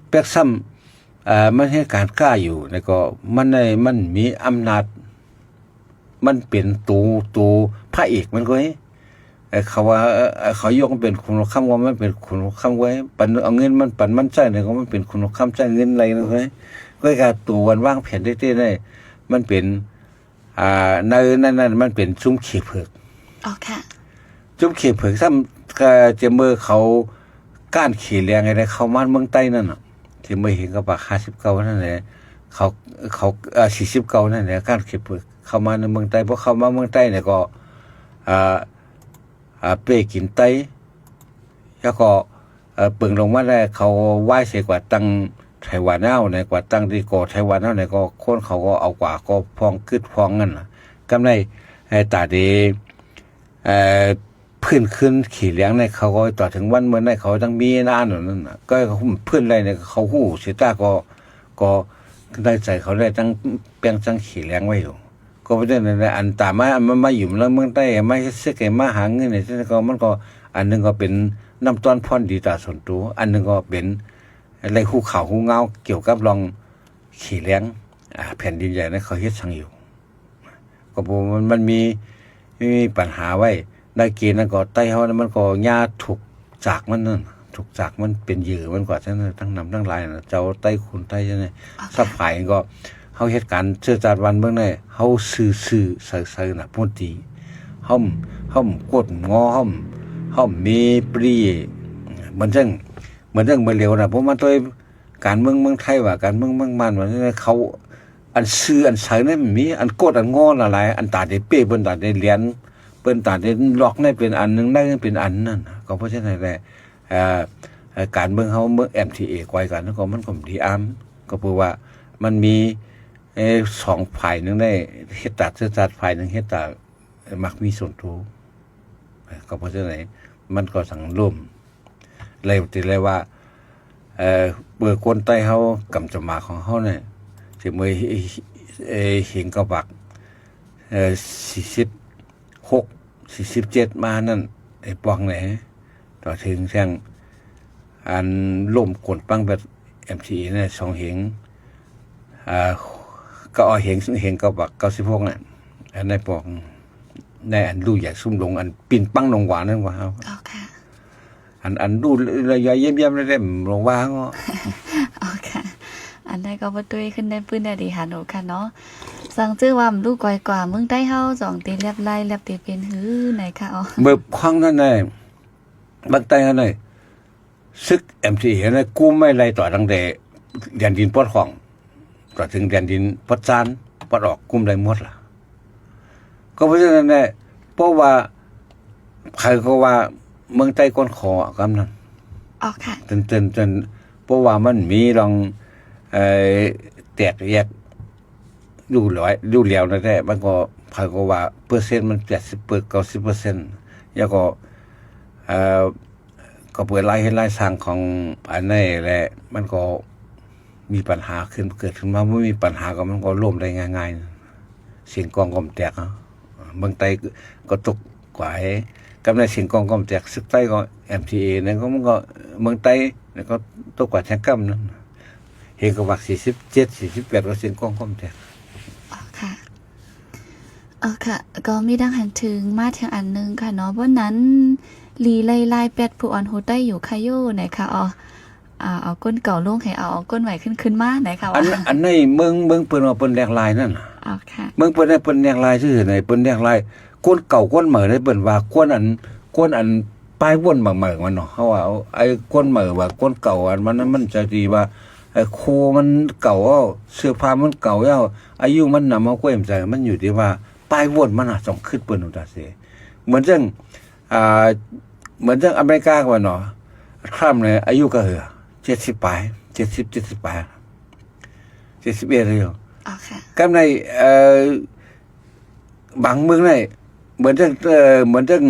แป๊กซ้ำมันให้การกล้าอยู่แล้วก็มันมีอำนาจมันเป็นตัวพระเอกมันก็เขาว่าเขายกเป็นคุณคำว่ามันเป็นคุณคำไว้ปันเอาเงินมันปันมันใจเนี่ยก็มันเป็นคุณคำใจเงินอะไรนะเว้ยก็การตัววันว่างแผนได้ได้มันเป็นในนั่นมันเป็นซุ้มเขียเผือกอ๋อค่ะซุ้มเขียเผือกซ้ำเจมเมอร์เขาก้านขี่แรงอะไรเขามาเมืองใต้นั่นน่ะที่ไม่เห็นกับปาก59นั่นแหละเขา49นั่นแหละการเขียเผือกเข้ามาในเมืองใต้เพราะเข้ามาเมืองใต้เนี่ยก็เป้กินไตแล้วก็เปิงลงมาได้เขาไหว้เสียกว่าตั้งไต้หวันเอาในกว่าตั้งที่ก่อไต้หวันเอาในก็คนเขาก็เอากว่าก็พองกึดพองนั่นน่ะกำไรตาดีพื้นขึ้นขี่เลี้ยงในเขาก็ต่อถึงวันเมื่อในเขาตั้งมีนานนั่นน่ะก็พื้นอะไรเนี่ยเขาหู้เสียตาก็ได้ใจเขาได้ตั้งเปียงตั้งขี่เลี้ยงไว้อยู่ก็ไม่ได้ในอันตามันมาอยู่แล้วเมืองใต้ไม่เสียแก่มาหาเงินเนี่ยก็มันก็อันนึงก็เป็นน้ำต้นพ่อนดีตาส่วนตัวอันนึงก็เป็นอะไรคู่ข่าวคู่เงาเกี่ยวกับลองขี่เลี้ยงแผ่นดินใหญ่นั้นเขาเฮ็ดช่างอยู่ก็บอกมันมีปัญหาไว้ได้เกณฑ์นั่นก็ใต้เขามันก็ญาถูกจากมันนั่นถูกจากมันเป็นเหยื่อมันกว่าทั้งนำทั้งหลายนะเจ้าใต้คุณใต้ใช่ไหมซับฝ่ายก็เขาเหตุการณ์เชื่อจัดวันเบื้องในเขาซื่อใส่น่ะพูดดีห้อมกดงอห้อมมีปรีเหมือนเรื่องเร็วนะเพราะมันตัวการเมืองไทยว่าการเมืองมันว่าเขาอันซื่ออันใส่เนี่ยมีอันกดอันงออะไรอันตาได้เป้เปิ้นตาได้เหรียญเปิ้นตาได้ล็อกได้เป็นอันนึงได้เป็นอันนั่นก็เพราะฉะนั้นแหละการเมืองเขาเมือง MTA ไกวกันแล้วก็มันก็ดีก็เพราะว่ามันมี2 ฝ่ายนึงได้เฮ็ดตัดเสื้อตัดฝ่ายนึงเฮ็ดตัดมักมีส่วนตัวก็เพราะฉะนั้นมันก็สังร่วมเลยติเลยว่าเบื่อคนใต้เฮากำจะมาของเฮาเนี่ยสิมื้อเห็นก็บัก46 47มานั่นไอ้ปองไหนต่อถึงแท่งอันล่มกดปังแบบ MTA เนี่ย2เหงก็เอาเหงก็บัก96น่ะอันในปองในอันดูอยากซุ่มลงอันปิ่นปังลงหวานนั่นว่าเฮาอ๋อค่ะอันดูระยะเยี่ยมๆได้ลงว่าก็อ๋อค่ะอันได้ก็บ่ตุ้ยขึ้นได้ปื้นได้ดีหาหนูค่ะเนาะสั่งชื่อว่าลูกก้อยกว่าเมืองใต้เฮา2ตีแลบไล่แลบตีเป็นหือไหนค่ะอ๋อเบิบครั้งนั้นน่ะบักใต้นั่นน่ะซึก MTA น่ะกูไม่ไล่ต่อตั้งแต่แดนดินปอดของต่อถึงแดนดินปอดซานปอดออกกุมได้หมดล่ะก็เพราะฉะนั้นแหละเพราะว่าใครก็ว่าเมืองใต้ก้นคอกำนั้นอ๋อค่ะจนเพราะว่ามันมีลองแตกแยกดูแล้วนั่นแหละมันก็ใครก็ว่าเปอร์เซ็นต์มัน90% แล้วก็ก็เปิดไล่ให้ไล่สร้างของอันนี้แหละมันก็มีปัญหาเกิดขึ้นมาไม่มีปัญหาก็มันก็ล่มได้ง่ายๆเสียงกองก็แตกเมืองใต้ก็ตกกว่ากับในเสียงกองก็แตกซึกใต้ก็ MTA นั่นก็มันก็เมืองใต้แล้วก็ตกกว่าแทงกัมนั่นเห็นก็วัก47 48ก็เสียงกองก็แตกอ๋อค่ะค่ะก็มีดังหันถึงมาทางอันนึงค่ะเนาะวันนั้นลีไล่ๆ8ผู้อ่อนโหใต้อยู่คาโยไหนค่ะเอาก้นเก่าลงให้เอาก้นใหม่ขึ้นมาไหนค่ะอันนี้เมืองเปิ้นว่าเปิ้นแดงลายนั่นอ๋อค่ะเมืองเปิ้นแดงลายซื่อไหนเปิ้นแดงลายก้นเก่าก้นใหม่ได้เปิ้นว่าก้นอัน ปลายวนบางๆมันเนาะเฮาว่าไอ้ก้นเหม่อว่าก้นเก่าอันมันจะดีว่าไอ้โคมันเก่าเสื้อผ้ามันเก่าแล้วอายุมันนำเอาก้อยใจมันอยู่ที่ว่าปลายวนมันต้องขึ้นเปิ้นตาเสเหมือนจังเหมือนจังอเมริกาว่าเนาะคร่ำเลยอายุก็70ปลาย70ปลาย71เลยอ๋อค่ะกำในบางเมืองได้เหมือนจัง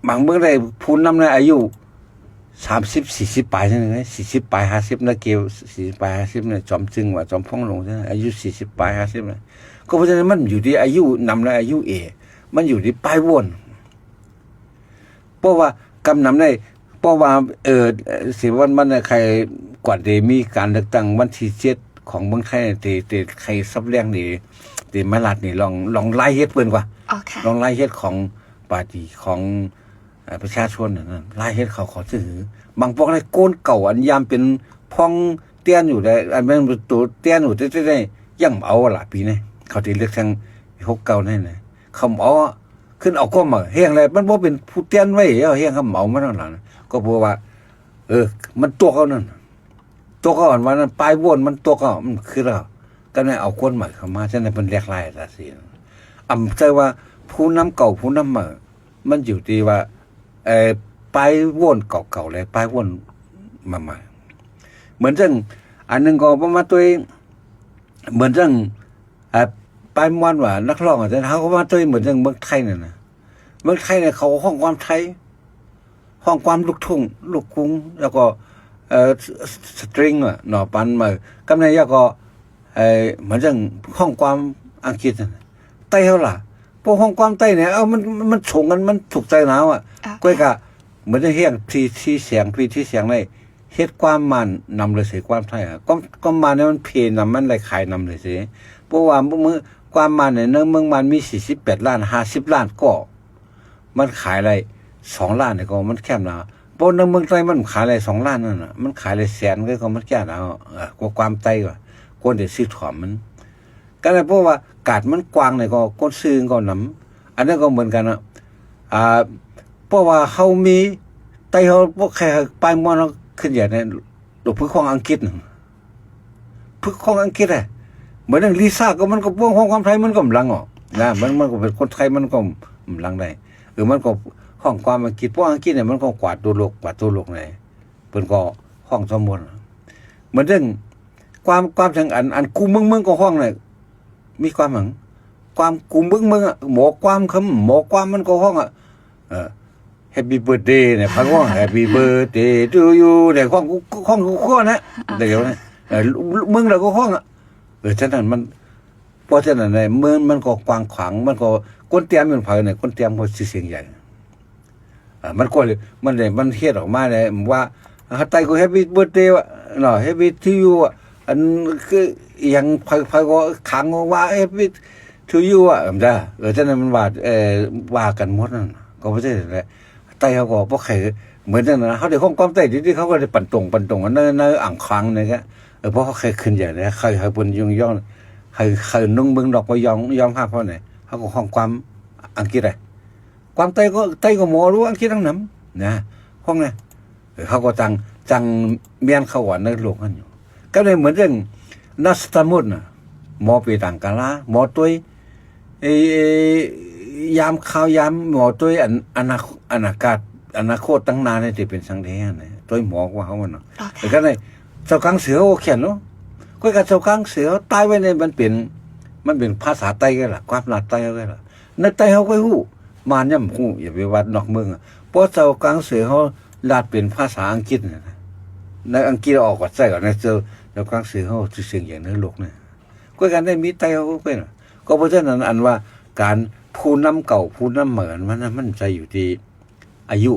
บางเมืองได้พูนนำในอายุ30-40ปลายจังไง40ปลาย50นะเกล40ปลาย50เนี่ยจอมจึงว่าจอมพ่องลงจังอายุ40ปลาย50นะก็เพราะฉะนั้นมันอยู่ที่อายุนำในอายุมันอยู่ที่ปลายวนเพราะว่ากำนำได้เพราะว่าสิวันมันใครกว่าได้มีการเลือกตั้งวันที่7ของเมืองไทยที่ใครซับแรงนี่มาลัดนี่ลองไล่เฮ็ดเปิ้นกว่าลองไล่เฮ็ดของปาร์ตี้ของประชาชนนั่นไล่เฮ็ดเขาขอซื้อบางพวกได้โกนเก่าอันยามเป็นพ่องเตี้ยนอยู่ได้อันเป็นตัวเตี้ยนอยู่ได้ยังเอาล่ะปีนี้เขาที่เลือกทาง69นั่นน่ะเขาเอาขึ้นเอาก็มาเฮียงอะไรมันบ่เป็นผู้เตี้ยนไว้เฮียงเขาเหมามาทั้งหลังก็เพราะว่ามันตัวเขานั่นตัวเขาอ่อนว่านั้นปลายวนมันตัวเขามันคือเราก็ได้เอาคนใหม่เข้ามาฉะนั้นเป็นแลกลายซะสิใจว่าผู้นำเก่าผู้นำใหม่มันอยู่ที่ว่าปลายวนเก่าๆเลยปลายวนใหม่เหมือนจังอันนึงก็ประมาณตัวเหมือนจังปลายมวนว่านักร้องอาจารย์เขาก็มาตัวเหมือนจังเมืองไทยนั่นน่ะเมืองไทยเนี่ยเขาห้องความไทยห้องความลูกทุ่งลูกกรุงแล้วก็สตริงอ่ะหน่อปันมากำในยาก็เหมือนจังห้องความอังกฤษใต้เท่าล่ะพวกห้องความใต้เนี่ยมันฉงกันมันถูกใจหนาวอ่ะก้อยกะเหมือนจะเฮียงที่เสียงที่เสียงในเฮ็ดความมันนำเลยเสียความไทยอ่ะก็มาเนี่ยมันเพนำมันเลยขายนำเลยเสียเพราะว่ามือความมันเนี่ยเมืองมันมี48ล้าน50ล้านก็มันขายอะไร2ล้านเนี่ยก็มันแคบหนาเพราะในเมืองไทยมันขายอะไร2ล้านนั่นน่ะมันขายอะไรแสนก็มันแก่หนากว่าความไต้กว่าคนเดี๋ยวซื้อถอมมันก็เลยเพราะว่ากาดมันกว้างเนี่ยก็คนซื้อก็นำอันนั้นก็เหมือนกันนะเพราะว่าเขามีไต้เขาพวกแค่ปลายมอนขึ้นใหญ่เนี่ยหลบพึ่งของอังกฤษพึ่งของอังกฤษอะเหมือนอย่างลิซ่าก็มันก็พวกของความไทยมันก็มลังออกนะมันก็เป็นคนไทยมันก็มลังได้มันก็ห้องความอังกฤษพวกอังกฤษเนี่ยมันก็กวาดตัวโลกไหนเพิ่นก็ห้องสมบูรณ์เหมือนเรื่องความจังอันกูเมืองก็ห้องเนี่ยมีความหยังความกูเมืองอ่ะหมอความมันก็ห้องอ่ะHappy birthday เนี่ยพังว่า Happy birthday to you เนี่ยห้องข้อนะเดี๋ยวนะเมืองเราก็ห้องอ่ะฉะนั้นมันเพราะฉะนั้นเนี่ยเมืองมันก็กว้างขวางมันก็ก้นเตรียมเป็นไผเนี่ยก้นเตรียมก็สิเสียงใหญ่มันก็มันเฮ็ดออกมาเนี่ยว่าไต้ก็ Happy birthday ว่ะเนาะ Happy to you อ่ะอันคืออย่างไผก็ขังว่า Happy to you อ่ะจ้ะฉะนั้นมันว่ากันหมดนั่นก็บ่ใช่แหละไต้เขาก็บ่ใครเหมือนจังนั้นเขาได้ห้องความไต้ที่เขาก็ได้ปั่นตรงอันในอ่างค้างนี่ก็เพราะเขาเคยขึ้นใหญ่เลยเคยเปิ้นย่องเคยนุ่งเบิ่งดอกบ่ยอมภาพเพราะไหนเขาก็ห้องความอังกฤษอ่ะความไต้ก็หมอรู้อังกฤษทั้งนั้นนะห้องเนี่ยเขาก็จังเมียนเขาว่าในโลกนั้นอยู่ก็เลยเหมือนเรื่องนัสตามุนน่ะหมอปีต่างกาลาหมอตัวยามข่าวยามหมอตัวอนาคตตั้งนานนี่ที่เป็นสังเทศนี่ตัวหมอกว่าเขามันเนาะแต่ก็ในเจ้ากลางเสือโอเขียนเนาะก็กับเจ้ากลางเสือตายไว้ในมันเป็นภาษาไต้ก็ล่ะความลาไต้ก็ล่ะในไต้เขาก็ฮู้มานย่ำฮู้อย่าไปวัดนอกเมืองเพราะเจ้ากลางเสือเขาลาดเป็นภาษาอังกฤษนะในอังกฤษออกว่าใช่ก่อนในเจ้ากลางเสือเขาสิเสียงอย่างในโลกนี่ก็กันได้มีไต้เขาก็เนาะก็เพราะฉะนั้นอันว่าการผู้นำเก่าผู้นำเหมือนมันใจอยู่ที่อายุ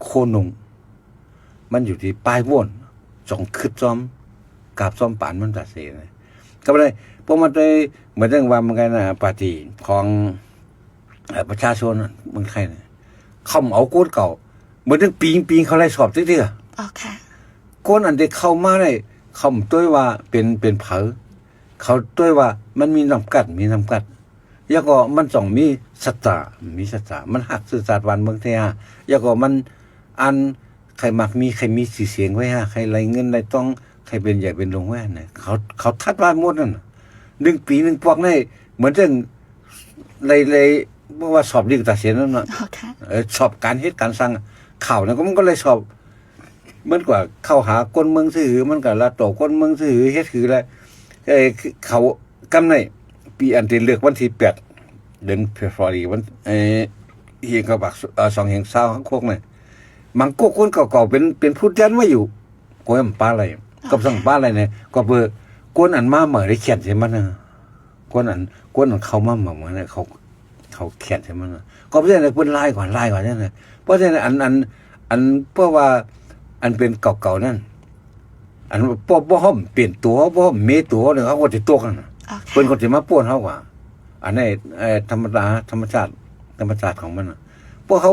โคนงมันอยู่ที่ปลายวนจงคืดซ้อมกาบซ้อมปานมันตัดเสียเลยก็เลยพวกมันเลยเหมือนเรื่องว่ามันกันนะปาร์ตี้ของประชาชนเมืองไทยเนี่ยเขาเอาโกนเก่าเหมือนเรื่องปีงเขาไล่สอบที่อ๋อค่ะโกนอันเด็กเข้ามาได้เขาด้วยว่าเป็นเผอเขาด้วยว่ามันมีน้ำกัด แล้วก็มันต้องมีสัจจะมันหักสื่อสารวันเมืองเทียแล้วก็มันอันใครมักมีใครมีสีเสียงไว้ฮะใครไรเงินไรต้องใครเป็นใหญ่เป็นลงแว่นเนี่ยเขาทัดว่าหมดนั่น1 ปี1 ปอกนี่เหมือนเรื่องเลยเมื่อว่าสอบดีกว่าตัดเสียนั่นน่ะ อ๋อค่ะ สอบการเฮ็ดการสั่งข่าวเนี่ยมันก็เลยสอบเหมือนกว่าเข้าหาคนเมืองซื่อมันก็ละโตคนเมืองซื่อเฮ็ดคืออะไรเขากำในปีอันที่เลือกวันที่8เดือนเฟบรุารีวันเฮียงกับบัก2แห่งเศร้าข้างโคกเนี่ยมังโกคนเก่าๆเป็นผู้ยันมาอยู่ก้อยป้าอะไรกับสั่งป้าอะไรเนี่ยก็เบอร์กวนอันมาเหมือนได้เขียนใช่มั้ยนะกวนอันเข้ามาเหมือนเนี่ยเขาเขียนใช่มั้ยนะก็เพราะฉะนั้นเพิ่นไล่ก่อนนั่นน่ะเพราะฉะนั้นอันเพราะว่าอันเป็นเก่าๆนั่นอันบ่ฮ้อมเปลี่ยนตัวบ่ฮ้อมเมตัวเนี่ยเขาก็สิตกกันน่ะ อ๋อ เพิ่น ค่ะ ก็สิมาป่วนเฮากว่าอันนี้ธรรมชาติของมันน่ะพวกเขา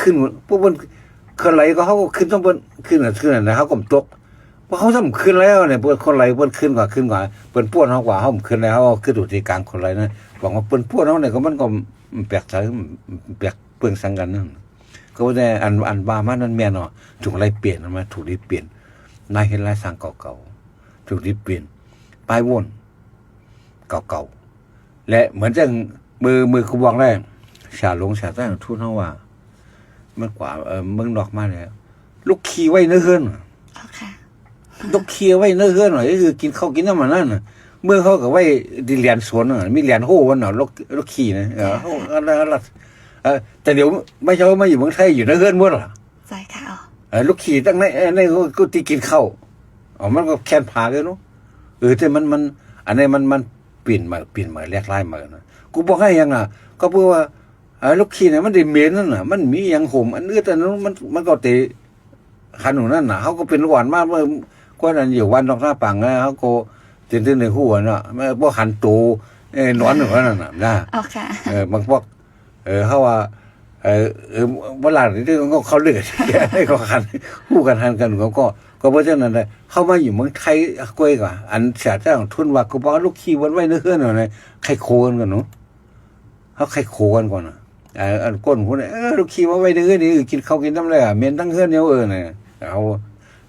ขึ้นพวกเพิ่นขึ้นไหลก็เขาก็ขึ้นต้องเพิ่นขึ้นน่ะนะเขาก็ตกพอเขาทำขึ้นแล้วเนี่ยเพิ่นคนไหลเพิ่นขึ้นกว่าเพิ่นป่วนเฮากว่าเฮาขึ้นแล้วเฮาขึ้นอยู่ที่กลางคนไหลนะบอกว่าเพิ่นป่วนเฮาเนี่ยก็มันก็แปลกใจแปลกเปลืองสังกันนั่นก็ว่าแต่อันว่ามันนั่นแม่นเนาะถูกอะไรเปลี่ยนมาถูกที่เปลี่ยนนายเห็นลายสร้างเก่าๆถูกที่เปลี่ยนป้ายวนเก่าๆและเหมือนจังมือกูบอกได้ชาลงชาใต้ทูตเฮาว่ามันกว่าเมืองนอกมาแล้วลูกขี้ไว้เนื้อเฮือน อ๋อค่ะ ลูกขี้ไว้เนื้อเฮือนหน่อยคือกินข้าวกินน้ำมันนั่นน่ะเมื่อเขาก็ไว้ดิเรียนสวนน่ะมีเรียนโหวันน่ะลูกขี้นะอะไรแต่เดี๋ยวไม่ใช่ว่ามาอยู่เมืองไทยอยู่เนื้อเฮือนหมดล่ะ ใช่ค่ะอ๋อ ลูกขี้ตั้งในก็ที่กินข้าวมันก็แค้นผาเลยเนาะแต่มันอันนี้มันเปลี่ยนมาแลกลายมานะกูบอกให้ยังอ่ะก็เพื่อว่าลูกขี้เนี่ยมันได้เหม็นนั่นน่ะมันมีอย่างห่มอันอื่นแต่นั้นมันก็เตะขันหนูนั่นน่ะเขาก็เป็นหวานมากเมื่อก่อนนั้นอยู่วันนอกหน้าปังนะเขาก็ตื่นในหัวเนาะไม่พวกหันตูนอนหนูนั่นน่ะนะ อ๋อค่ะ บางพวกเขาว่าเวลาที่เขาเลือดเขาคันคู่กันหันกันก็เพราะฉะนั้นเลยเข้ามาอยู่เมืองไทยก้อยกว่าอันเสียเจ้าทุนว่าก็บอกลูกขี้วันไว้เนื้อเฮือนหน่อยใครโคกันเนาะเขาใครโคกันก่อนน่ะอันก้นคนลูกขี้มาไว้เนื้อนี่กินข้าวกินน้ำอะไรเมนตั้งเฮือนเนี่ยเนี่ยเขา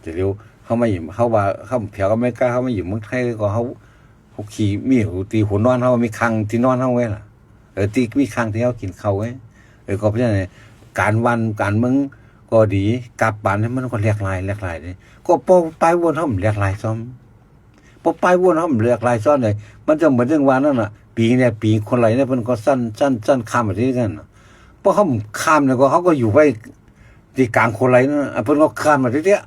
จะเร็วเขามาอยู่เขาว่าเขาเผียวอเมริกาเขามาอยู่เมืองไทยก็เขาขี่มีหูตีหัวนอนเขามีคังที่นอนเขาไว้ล่ะตีมีคังที่เขากินข้าวไว้ก็เพราะฉะนั้นการเมืองก็ดีกลับบ้านให้มันก็แหลกลายเลยก็พอไปวนเขาแหลกลายซ้อมพอไปวนเขาแหลกลายซ้อนเลยมันจะเหมือนเรื่องวานนั่นน่ะปีคนไหลเนี่ยมันก็สั้นข้ามไปที่นั่นพอเขาข้ามเนี่ยก็เขาก็อยู่ไว้ที่กลางคนไหลนั่นเพิ่นก็ข้ามมาที่เนี้ย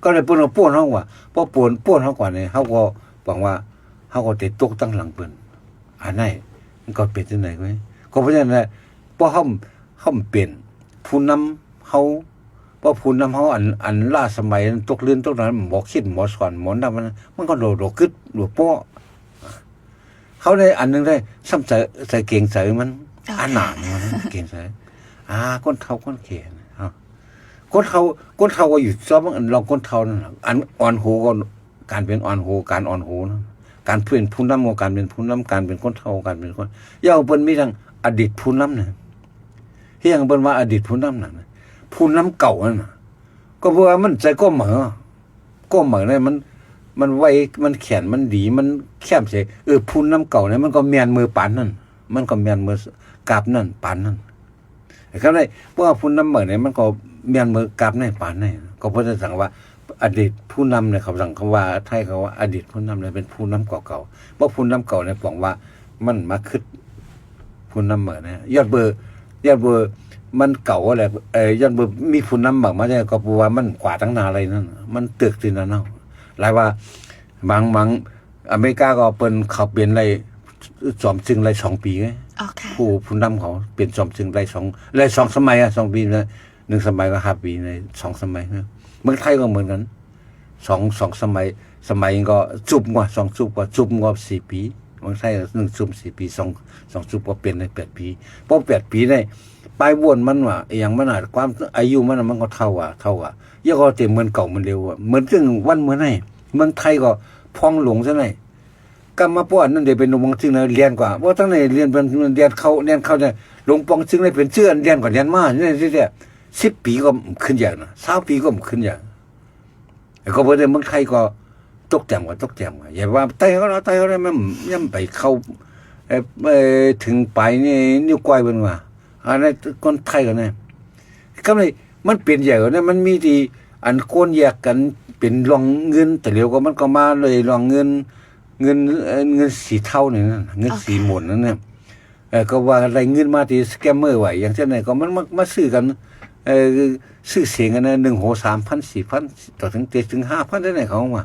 ก็เลยเพิ่นก็ป่วนเขาว่าพอป่วนเขากว่าเนี่ยเขาก็บอกว่าเขาก็ติดตกตั้งหลังเพิ่นอันไหนมันก็เป็นที่ไหนไว้ก็เพราะฉะนั้นพอเขาเปลี่ยนผู้นำเขาเพราะผู้นำเขาอันล่าสมัยตกลื่นตกนั้นหมอคิดหมอสอนหมอนำมันก็โดกึดโดป้อเขาได้อันนึงได้ซ้ำใส่เก่งใส่มันอันหนาเนี่ยเก่งใส่ก้นเท้าก้นเขนก้นเท้าก็อยู่ซ้อมลองก้นเท้านั่นอันอ่อนโหก็การเป็นอ่อนโหการอ่อนโหนะการเป็นผู้นำกับการเป็นผู้นำการเป็นก้นเท้าการเป็นคนย่าเปิ้นมีทั้งอดีตผู้นำเนี่ยเฮียงเปิ้นว่าอดีตผู้นำน่ะผู้นำเก่านั่นน่ะก็เพราะว่ามันใจก็เหมือเนี่ยมันไวมันแขนมันดีมันแคบเสียผู้นำเก่าเนี่ยมันก็เมียนมือปานนั่นมันก็เมียนมือกราบนั่นปานนั่นก็ได้เพราะว่าผู้นำเหมือเนี่ยมันก็เมียนมือกราบในปานนี่ก็เพราะจะสั่งว่าอดีตผู้นำเนี่ยเขาสั่งเขาว่าไทยเขาว่าอดีตผู้นำเนี่ยเป็นผู้นำเก่าๆเพราะผู้นำเก่าเนี่ยบอกว่ามันมาคึดผู้นำเหมือเนี่ยยอดเบอร์มันเก่าอะไรยอดเบอร์มีผู้นำบอกมาเนี่ยก็เพราะว่ามันกว่าตั้งนานอะไรนั่นมันตึกที่นั่นเนาะหลายว่าบางอเมริกาก็เปิ้นเขาเปลี่ยนอะไรจอมจึงอะไร2 ปีไง อ๋อค่ะ ผู้นำเขาเปลี่ยนจอมจึงอะไร2สมัย2 ปีนะ1 สมัยก็5 ปีใน2 สมัยนะเมืองไทยก็เหมือนกัน2 สมัยก็จุบกว่า2จุบกว่าจุบกว่า4 ปีเมืองไทย1จุบ4 ปี2จุบก็เปลี่ยนใน8 ปีเพราะ8 ปีได้ปลายวนมันว่าอย่างมันความอายุมันก็เท่าย่าก็เต็มเหมือนเก่ามันเร็วเหมือนซึ่งวันเมื่อไหร่เมืองไทยก็พองหลงซะไหน กรรมมาป้อนนั่นเดี๋ยวเป็นหลวงปองซึ่งเรียนกว่าเพราะตั้งในเรียนเป็นเรียนเขาเนี่ยหลวงปองซึ่งได้เป็นเชื่อเรียนกว่าเรียนมาเนี่ยที่10 ปีก็ขึ้นอย่างนะ20 ปีก็ขึ้นอย่างก็เพราะในเมืองไทยก็ตกแจ่มอย่าว่าไต้เขาได้มันย่ำไปเข้าถึงไปนี่นิ้วก้อยเป็นว่าอันนั้นคนไทยกันเนี่ยก็เลยมันเปลี่ยนใหญ่กว่านั้นมันมีที่อันโคนแยกกันเป็นรองเงินแต่เร็วก็มันก็มาเลยรองเงินสีเท่าเนี่ยนะเงินสีหมุนนั่นเนี่ยก็ว่าอะไรเงินมาที่สแกมเมอร์ไว้อย่างเช่นไหนก็มันมาซื้อกันซื้อเสียงกันนะ1 โห 3,000 4,000ต่อถึง 5,000ได้ไหนเขามา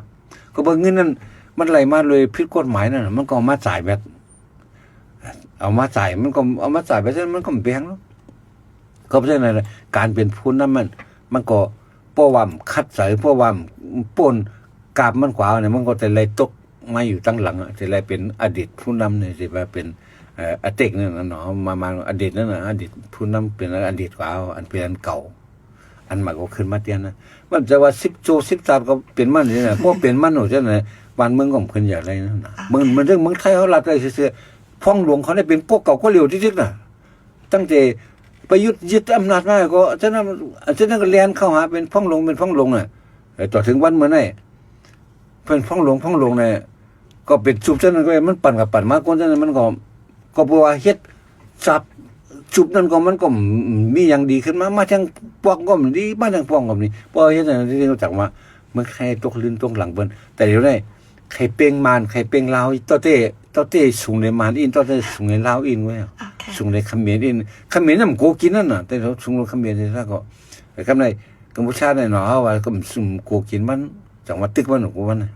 ก็บอกเงินนั้นมันไหลมาเลยผิดกฎหมายนั่นมันก็มาจ่ายแบบเอามาจ่ายมันก็เอามาจ่ายไปซะมันก็ไม่แพงแล้วก็เพราะฉะนั้นการเป็นผู้นำมันก็ป้อวำคัดใส่ป้อวำป่นกาบมันขวาเนี่ยมันก็แต่ไรตกมาอยู่ตั้งหลังแต่ไรเป็นอดีตผู้นำเนี่ยสิว่าเป็นอเตกนั่นน่ะเนาะมาอดีตนั่นน่ะอดีตผู้นำเป็นอดีตกว่าอันเป็นอันเก่าอันใหม่ก็ขึ้นมาเตียนนะมันจะว่า10 โจ 10 ตาก็เป็นมันนี่นะพวกเป็นมันโหจังได๋บ้านเมืองก็ขึ้นอย่างไรนั่นน่ะมันเรื่องเมืองไทยเขารับได้ซื่อๆพ่องหลวงเขาได้เป็นพวกเก่าก็เร็วที่สุดน่ะตั้งแต่ประยุทธ์ยึดอำนาจมาก็ฉะนั้นก็เรียนเข้าหาเป็นพ่องหลวงน่ะต่อถึงวันเมื่อไหร่เพิ่นพ่องหลวงเนี่ยก็เป็นจุบฉะนั้นก็มันปั่นกับปั่นมาคนฉะนั้นมันก็บ่ว่าเฮ็ดจับจุบนั้นก็มันก็มีอย่างดีขึ้นมาทางปวงก็ดีมาทางปวงก็ดีบ่เฮ็ดนั่นที่รู้จักว่าเมื่อใครตกลื่นตกหลังเพิ่นแต่เดี๋ยวนี้ใครเป้งมานใครเป้งลาวต่อเต้สูงในมานอินต่อเต้สูงในลาวอินเว้ยสูงในเขมรอินเขมรน่ะมันโกกินนั่นน่ะแต่เราสูงในเขมรนี่ซะก็คำในกัมพูชาเนี่ยเนาะว่าก็สูงโกกินมันจังหวัดตึกมันของมันน่ะ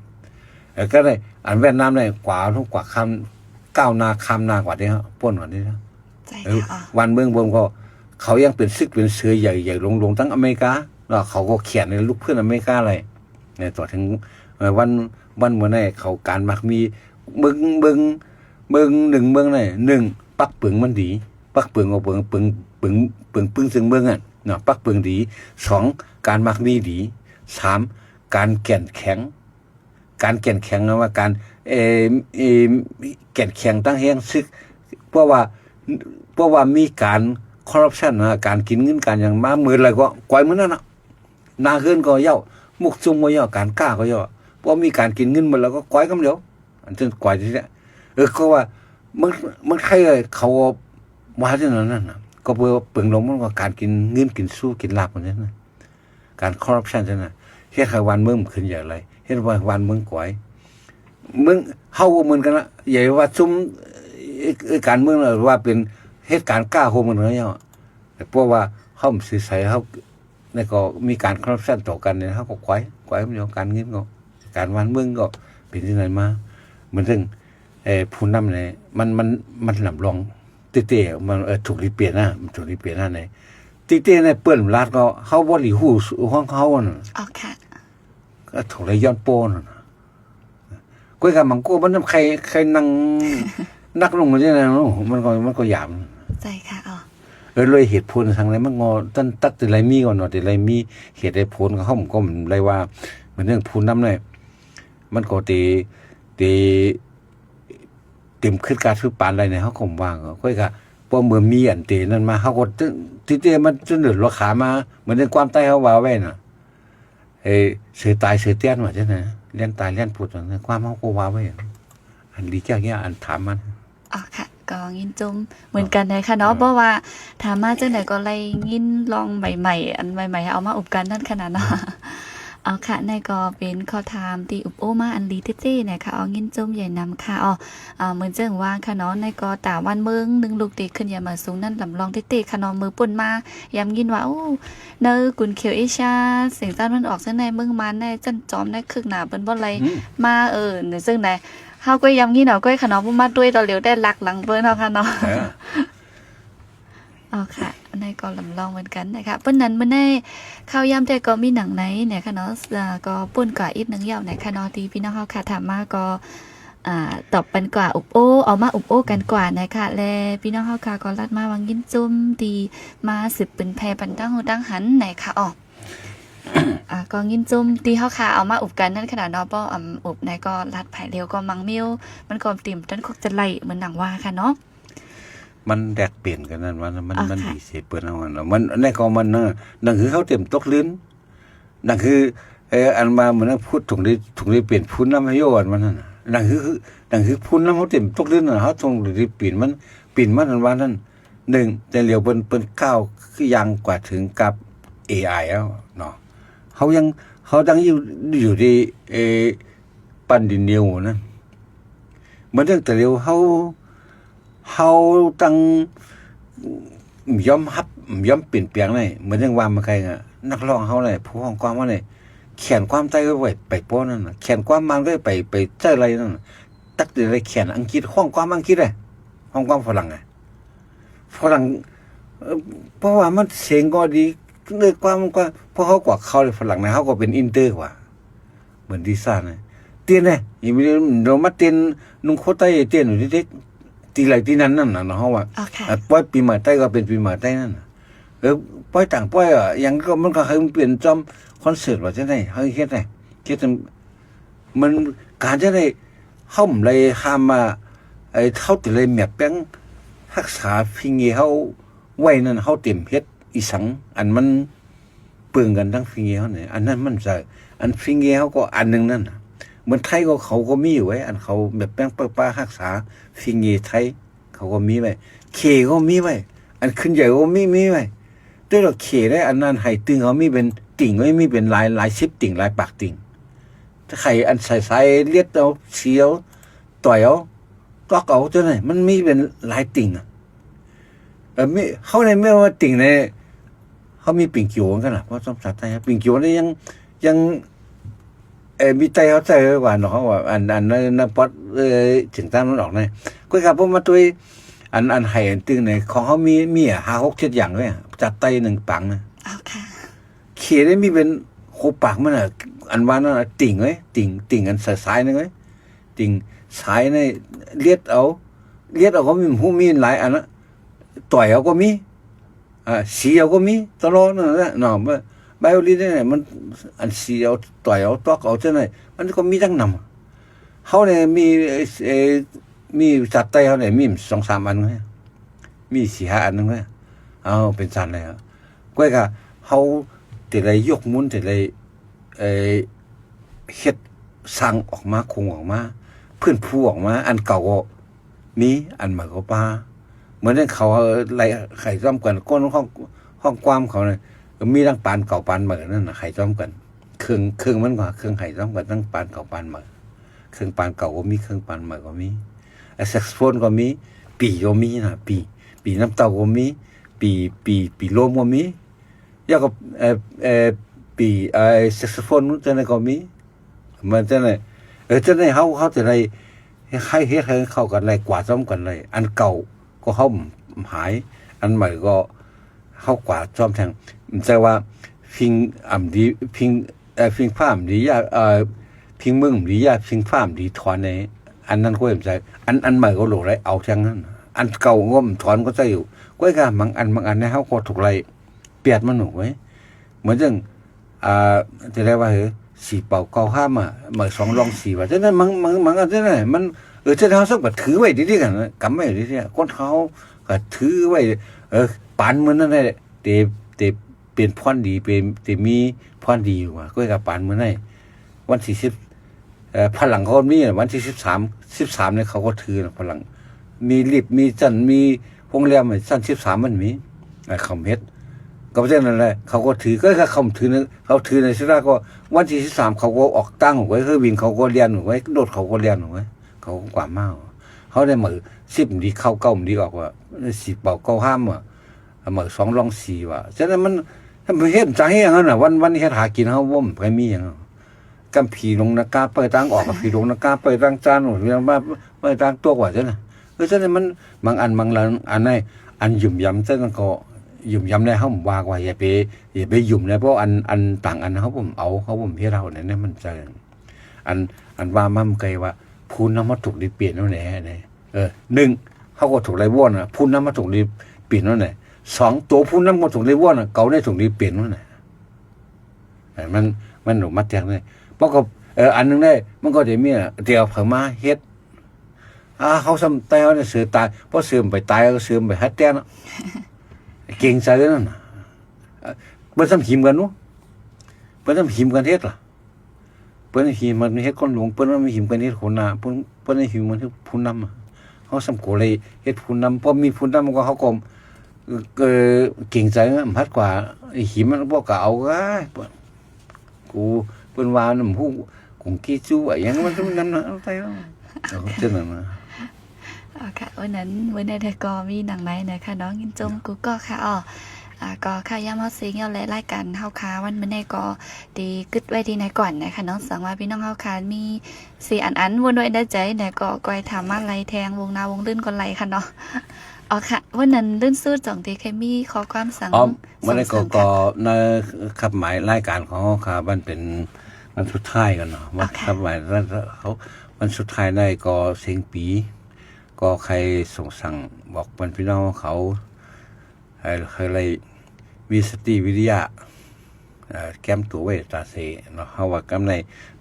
ก็ได้อันเวียดนามเนี่ยกว่าทุกกว่าคำก้าวหน้าคำหน้ากว่านี้ฮะป้นกว่านี้นะวันเมืองบนก็เขายังเป็นซึกเป็นเสือใหญ่ลงทั้งอเมริกาแล้วเขาก็เขียนในลูกเพื่อนอเมริกาอะไรเนี่ยต่อถึงวันเมื่อไหร่เขาการมักมีเมืองหนึ่งเมืองไหน1ปักปึงมันดีปักปึงเอาปึงซึ่งเมืองอ่ะเนาะปักปึงดี2การมักมีดี3การแก่นแข็งนะว่าการแก่นแข็งตั้งแห้งซึกเพราะว่ามีการคอร์รัปชันนะการกินเงินการอย่างมามืออะไรก็ก่อยเหมือนนั่นน่ะนาเกินก็เย่ามุกซุ่มก็เย่าการกล้าก็เย่าเพราะมีการกินเงินหมดแล้วก็ก่อยคำเดียวอันนั้นก่อยที่เนี่ยก็ว่ามันใครเขาว่าที่นั่นน่ะก็เพื่อเปลืองลงมันก็การกินเงินกินสู้กินลาบคนนี้นะการคอร์รัปชันใช่ไหมเฮ็ดให้วันเมืองขึ้นอย่างไรเฮ็ดว่าวันเมืองก่อยเมืองเฮาเหมือนกันละใหญ่ว่าซุ่มการเมืองว่าเป็นเหตุการณ์กล้าโฮมกันเนาะแต่เพราะว่าเฮาสิใส่เฮานี่ก็มีการคอร์รัปชันต่อกันเนี่ยเฮาก็ก่อยมันอยู่การเงินก็การวันเมืองก็เป็นที่ไหนมาเหมือนถึงผู้นำเนี่ยมันลำลองเต้ๆมันถูกรีเปลี่ยนนะมันถูกรีเปลี่ยนนะเนี่ยเต้ๆเนี่ยเปิ้นลาดก็เฮาบ่หลีหูของเขาน่ะอ๋อค่ะก็ถูกเลยย้อนโป้น่ะก้อยกับมังโกมันใครนั่งนักลงมาใช่ไหมมันก็หยาบใช่ค่ะเลยเหตุผลทางไหนมันงอตัดแต่ไรมีก่อนเนาะแต่ไรมีเหตุใดผลเขาก็มันไรว่าเหมือนเรื่องผู้นำเนี่ยมันก็เต็มขึ้นการซื้อปานอะไรเนี่ยเขาคงว่างก้อยกับพอเมื่อมีอันเตนั่นมาเขาก็เต้มันจะเหนือราคามาเหมือนในความใต้เขาว่าไว้น่ะเสือตายเสือเตี้ยนว่าใช่ไหมเลี้ยนตายเลี้ยนผุดในความเขาก็ว่าไว้อันดีเจ้าเนี่ยอันถามมันอ๋อค่ะก็ยินจมเหมือนกันเลยค่ะเนาะเพราะว่าถามมาจังไหนก็เลยยินลองใหม่ๆอันใหม่ๆเอามาอุบกันนั่นขนาดเนาะเอาค่ะในก็เป็นข้อถามตีอุบโอมาอันลีเต้ๆเนี่ยค่ะเอายินจมใหญ่นำค่ะเหมือนจังว่าค่ะเนาะในก็ตาวันเมือง1ลูกตีขึ้นอย่ามาสูงนั่นลำลองเต้ๆค่ะเนาะมือป่นมาย้ำยินว่าโอ้เนอกุนเขียวเอชาเสียงต้านมันออกซะในเมืองมันในจันจอมในคึกหนาเป็นบ่ไรมาในซึ่งไหนเฮาก็ย้ำงี้เนาะก็ขนมบ่มาด้วยตอนเหลียวได้หลักหลังเปิ้นเนาะค่ะเนาะอ๋อค่ะในก็ลำลองเหมือนกันนะคะเปิ้นนั้นมันได้ข้าวย่ำแต่ก็มีหนังไหนเนี่ยค่ะเนาะก็ป่นกว่าอีกหนึ่งยาวไหนค่ะเนาะที่พี่น้องเฮาค่ะถามมาก็ตอบปันกว่าอุบโอเอามาอุบโอกันกว่านะคะและพี่น้องเฮาค่ะก็ลัดมาวังยินจุ่มดีมาสืบปืนแพปันตั้งหูตั้งหันไหนค่ะ ก็ยินจุ่มตีเฮาค่ะเอามาอุบกันนั่นขนาดเนาะป้ออุบในก็ลัดไผเร็วก็มังมิวมันก็ติ่มต้นคกจะไหลเหมือนหนังว่าค่ะเนาะมันแดกเปลี่ยนกันนั่นว่ามัน ค่ะ ดีเสียเปิ้นเอามันในก็มันนั่นคือเขาเต็มตกลิ้นนั่นคืออันมาเหมือนพูดถุงได้เปลี่ยนพุ้นน้ำให้โยนมันนั่นนั่นคือพุ้นน้ำเขาเต็มตกลิ้นน่ะเขาตรงได้เปลี่ยนมันอันว่านั่น1แต่เหลียวเปิ้นก้าวคือยังกว่าถึงกับ AI แล้วเนาะเขาดังอยู่ที่ปั้นดินเหนียวนั่นเหมือนตั้งแต่เร็วเขาตั้งย้อมเปลี่ยนแปลงเลยเหมือนอย่างว่ามาใครอ่ะนักร้องเขาเลยผู้ห้องความว่าเลยเขียนความใจไว้ไปป้อนั่นน่ะเขียนความมันก็ไปใจอะไรนั่นน่ะตักอะไรเขียนอังกฤษห้องความอังกฤษเลยห้องความฝรั่งฝรั่งเพราะว่ามันเสียงก็ดีเรื่องความก็เพราะเขากว่าเขาเลยฝรั่งนะเขาก็เป็นอินเตอร์กว่าเหมือนดีซ่านะเตียนเนี่ยยังไม่เรามาเตียนนุ่งโคตรใต้เตียนอยู่ที่ตีไหลตีนั้นนั่นนะเขาว่าป้อยปีใหม่ใต้ก็เป็นปีใหม่ใต้นั่นป้อยต่างป้อยยังก็มันก็เคยเปลี่ยนจอมคอนเสิร์ตว่าจะได้เขาคิดมันการจะได้เข้าเลยห้ามมาเขาติเลยแมบแป้งรักษาพิงเงเขาไว้นั่นเขาเต็มเฮ็ดอีสังอันมันเปลืองกันทั้งพิงเงเขาเนี่ยอันนั้นมันใส่อันพิงเงเขาก็อันนึงนั่นเหมือนไทยก็เขาก็มีอยู่ไว้อันเขาแบบแป้งป้ารักษาพิงเงไทยเขาก็มีไว้เคก็มีไว้อันขึ้นใหญ่ก็มีไว้ด้วยเราเคได้อันนั้นไห้ตึงเขามีเป็นติ่งไว้มีเป็นลาย10ติ่งลายปากติ่งถ้าใครอันใส่เลียดเอาเสียวต่อยเอาตอกเอาตัวไหนมันมีเป็นลายติ่งไม่เขาในไม่ว่าติ่งในเขามีปิ่งกิ๋วกันนะเพราะสมศักดิ์ไทยปิ่งกิ๋วนี่ยังมีใจเขาใจกว่าเนาะว่าอันนั้นปอดถึงตั้งนั้นออกเลยก็ครับพวกมาตัวอันไห้อันตึงในของเขามี5-6 7อย่างเลยจัดไต1ปังนะค่ะเขียได้มีเป็นโคปากมันอันว่านั่นติ่งเว้ยติ่งอันสายนึงเว้ยติ่งสายในเลียดเอาก็มีหูมีหลายอันนะต่อยเอาก็มีสีเอาก็มีตลอดนั่นแหละเนาะไบโอลินเนี่ยมันอันสีเอาต่อยเอาตอกเอาเท่านั้นมันก็มีทั้งนำเขาเนี่ยมีจัดไตเขาเนี่ยมี2-3 อันเว้ยมี4-5 อันนึงเว้ยเอาเป็นสันเลยก็ก็เขาแต่ไรยกมุ้นแต่ไรเฮ็ดสร้างออกมาคงออกมาเพื่อนผู้ออกมาอันเก่าก็มีอันใหม่ก็ป้าเหมือนที่เขาไล่ไข่ซ้อมกันก้นห้องความเขาเนี่ยมีทั้งปานเก่าปานใหม่นั่นน่ะไข่ซ้อมกันเครื่องมันกว่าเครื่องไข่ซ้อมกันทั้งปานเก่าปานใหม่เครื่องปานเก่าก็มีเครื่องปานใหม่ก็มีแซกโซโฟนก็มีปีก็มีนะปีน้ำเต้าก็มีปีโลมก็มียาก็ปีแซกโซโฟนจะไหนก็มีมันจะไหนจะไหนเขาจะไหนให้เฮ็ดให้เข้ากันไรกว่าซ้อมกันไรอันเก่าก็เขาหายอันใหม่ก็เขากว่าซ้อมแทงแต่ว่าพิงดีพิงฟ้ามดียากพิงมึงดียากพิงฟ้ามดีถอนในอันนั้นก็เห็นใจอันใหม่ก็หลงไรเอาแทงนั้นอันเก่างมถอนก็จะอยู่ก็ไอ้กาบางอันเนี่ยเขาก็ถูกไรเปียดมันหนูไว้เหมือนจังจะได้ว่าสีเป่าเกาห้ามเหมือน2 รอง4ว่าฉะนั้นมันอันนั้นมันฉะนั้นเขาสักแบบถือไว้ดีๆกันกำไว้ดีๆคนเขาก็ถือไว้ปานเหมือนนั่นแหละแต่เป็นพรดีเป็นมีพรดีอยู่ว่าก็กับปานเหมือนนั่นวันที่10พลังเขามีวันที่13เนี่ยเขาก็ถือพลังมีลิบมีจันมีโรงแรมสั้น13มันมีคำเฮ็ดก็เพราะฉะนั้นแหละเขาก็ถือก็คำถือเขาถือในสิราก็วันที่13เขาก็ออกตั้งไว้คือวินเขาก็เรียนไว้โดดเขาก็เรียนไว้เขากว่าเมาเขาได้เหมือน10ดีเข้า9ดีออกว่าสิเป่าเก้าห้ามเหมือน2 รอง 4ว่าฉะนั้นมันเฮ็ดจังอย่างนั้นน่ะวันนี้เฮ็ดหากินเฮาบ่ไปมีหยังกำผีลงนากาเปิดทางออกกับผีลงนากาเปิดทางจานหรือว่าเปิดทางตัวกว่าจังน่ะฉะนั้นมันบางอันบางหลังอันไหนอันยุ่มยำจังก็ยุ่มยำได้เฮาว่าว่าอย่าไปยุ่มนะเพราะอันต่างอันเขาผมเอาเขาผมเฮ็ดเราเนี่ยมันจะอันว่ามั่มไกว่าพูนน้ำมาถูกดิเปลี่ยนแล้วแหน่1เขาก็ถูกไรว่อนพูนน้ำมาถูกดิเปลี่ยนแล้วแหน่2ตัวพูนน้ำมาถูกไรว่อนเก่าได้ถูกดิเปลี่ยนแล้วแหน่ มันหนูมัดแจกเลยเพราะก็อันนึงได้มันก็จะมีเดียวเพิ่มมาเฮ็ดเขาซ้ำตายเนี่ยเสือตายเพราะเสือไปตายก็เสือไปฮัดแต้นเก่งใจเลยนั่นเปิ้นซ้ำหิมกันนู้เปิ้นซ้ำหิมกันเฮ็ดล่ะเปิ้นหิมมันเฮ็ดคนหลวงเปิ้นว่ามีหิมกันเฮ็ดคนหน้าเปิ้นหิมมันผู้นำเขาซ้ำโกเลยเฮ็ดผู้นำพอมีผู้นำก็เขาก็เก่งใจมัดกว่าหิมมันบ่ก็เอาก็กูเปิ้นว่าน้ำผู้กูกี้จู้ไอ้ยังมันนำเอาไปแล้วเจ้านั่นนะค่ะวันนั้นได้ก็มีหนังไหนนะคะน้องยินจมกูก็ค่ะก็ค่ะย้ำเฮาซิงเอาและรายการเฮาคาวันมื้อนี้ก็ดีกึดไว้ดีในก่อนนะคะน้องสังว่าพี่น้องเฮาคามี4อันวนไว้ได้ใจเนี่ยก็ก้อยถามมาไล่แทงวงนาวงลื่นก่อนไล่ค่ะเนาะค่ะวันนั้นลื่นสู้จ่องที่เคมีขอความสังมื้อนี้ก็ในขับหมายรายการของเฮาคามันเป็นมันสุดท้ายกันเนาะว่าขับหมายเขามันสุดท้ายได้ก็เสียงปีก็ใครส่งสั่งบอกมันพี่น้องเขาอะไรมีสติวิทยาแก้มตัวไว้ตาเสเนาะเขาว่ากำใน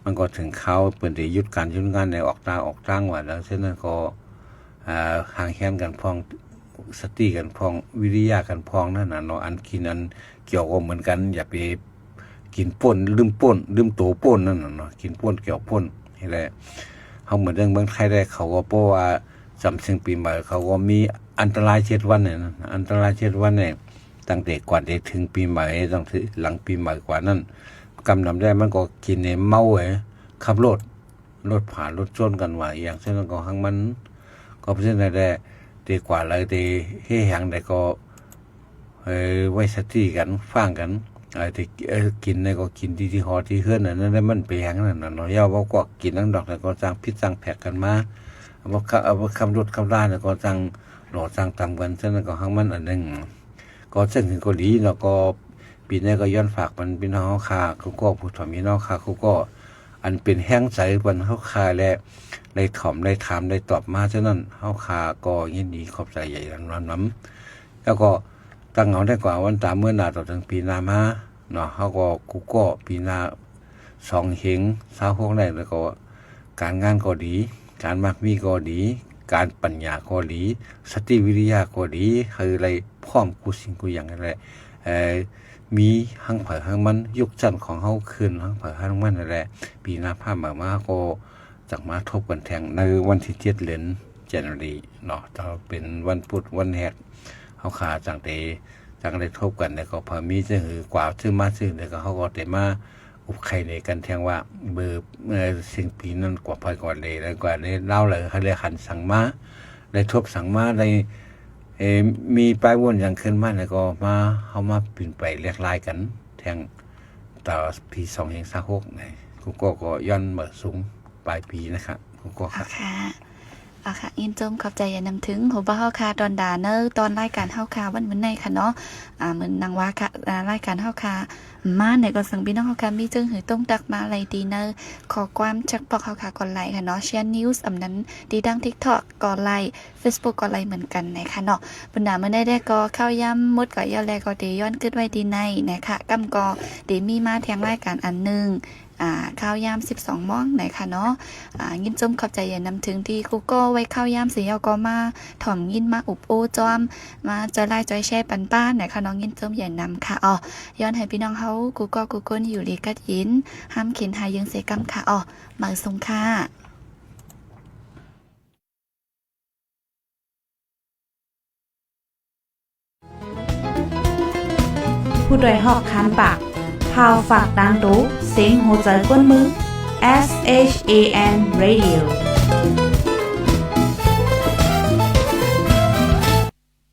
มันก็ถึงเขาเปิดยุดการยุดงานในออกตางว่าแล้วเช่นนั้นก็ห่างแค้นกันพองสติกันพองวิทยากันพองนั่นน่ะเนาะอันกินอันเกี่ยวก็เหมือนกันอย่าไปกินป่นลืมตัวป่นนั่นน่ะเนาะกินป่นเกี่ยวป่นนี่แหละเขาเหมือนเรื่องเมืองไทยได้เขาก็เพราะว่าจำเชียงปีใหม่เขาก็มีอันตราย7 วันเนี่ยอันตราย7 วันเนี่ยตั้งแต่ก่อนได้ถึงปีใหม่ตั้งแต่หลังปีใหม่กว่านั้นกำนำได้มันก็กินในเมาขับรถผ่านรถชนกันว่าอย่างเช่นก็หังมันก็เพราะฉะนั้นได้ดีกว่าเลยดีให้แหงได้ก็ไว้สติกันฟังกันที่กินในก็กินที่หอที่เฮือนนั่นได้มันไปแหงนั่นเนาะย่าว่าก็กินนั่งดอกแล้วก็สร้างพิษสร้างแผกกันมาว่าคำรถคำร้านแล้วก็จังหล่อจังตามกันฉะนั้นก็หังมันอันนึงก็ซึ่งถึงก็ดีแล้วก็ปีนี้ก็ย้อนฝากมันพี่น้องเฮาคาเขาก็ผู้ถอมพี่น้องคาเขาก็อันเป็นแห้งใจวันเฮาคาและได้ถอมได้ถามได้ตอบมาฉะนั้นเฮาคาก็ยินดีขอบใจใหญ่นั้นแล้วก็ตั้งเงาได้กว่าวันตามเมื่อหน้าต่อถึงปีหน้ามาเนาะเฮาก็กูก็ปีหน้า2 เฮง26ได้แล้วก็การงานก็ดีการมักมีก็ดีการปัญญาก็ดีสติวิทยาก็ดีคืออะไรพร้อมกูสิ่งกูอย่างอะไรมีหังเผยหังมันยุคจันทร์ของเฮาคืนหังเผยหังมันนั่นแหละปีหน้าภาพมาก็จักมาทบกันแทงในวันที่7 เดือนกันยายนเนาะถ้าเป็นวันพุธวันแหกเฮาขาจังได้ทบกันแล้วก็พอมีจะหือกว่าซื้อมาซื้อแล้วก็เฮาก็ได้มาอุบไข่ในกันแทงว่าเบอร์สิ่งปีนั้นกว่าพอยก่อนเลยแล้วกว่าได้เล่าเลยเขาเลยหันสั่งมาได้ทบสั่งมาได้มีปลายวนอย่างขึ้นมาแล้วก็มาเขามาปิ่นไปเรียกลายกันแทงต่อปี2 เฮง26นี่กูก็ย้อนมาสูงปลายปีนะครับกูก็ครับค่ะยินจมขอบใจอย่านำถึงหัวบ้าเฮาคาตอนด่าเนอตอนรายการเฮาคาวันมื้อในค่ะเนาะเหมือนนางว่าค่ะรายการเฮาคามาเนี่ยก็สั่งพี่น้องเฮาคามีจึงหือต้มตักมาอะไรดีเนอขอความจักปอกเฮาคาก่อนไลค์ค่ะเนาะแชร์นิวส์อำนั้นดีดัง TikTok ก่อนไลค์ Facebook ก่อนไลค์เหมือนกันนะคะเนาะบรรดามื้อได้ก็เข้าย่ำมดก็ย่อแลก็ดีย้อนกึดไว้ดีในนะคะกำก็ดีมีมาแทงรายการอันนึงข้าวยาม12 ม้องไหนค่ะเนาะยินจมขอบใจอย่านำถึงที่กูก็ไว้ข้าวยามสีก็มาถ่อมยินมาอุบโอจอมมาจอยไล่จอยแช่ปันป้านไหนค่ะน้องยินจมอย่านำค่ะย้อนให้พี่น้องเฮากูก็กูก้นอยู่ลีกัดยินห้ามเข็นหายยังเสกำค่ะมาส่งค่ะผู้ดยหอกคันปากพาวฝากดังตู้เสียงโหใจก้นมือ SHAN Radio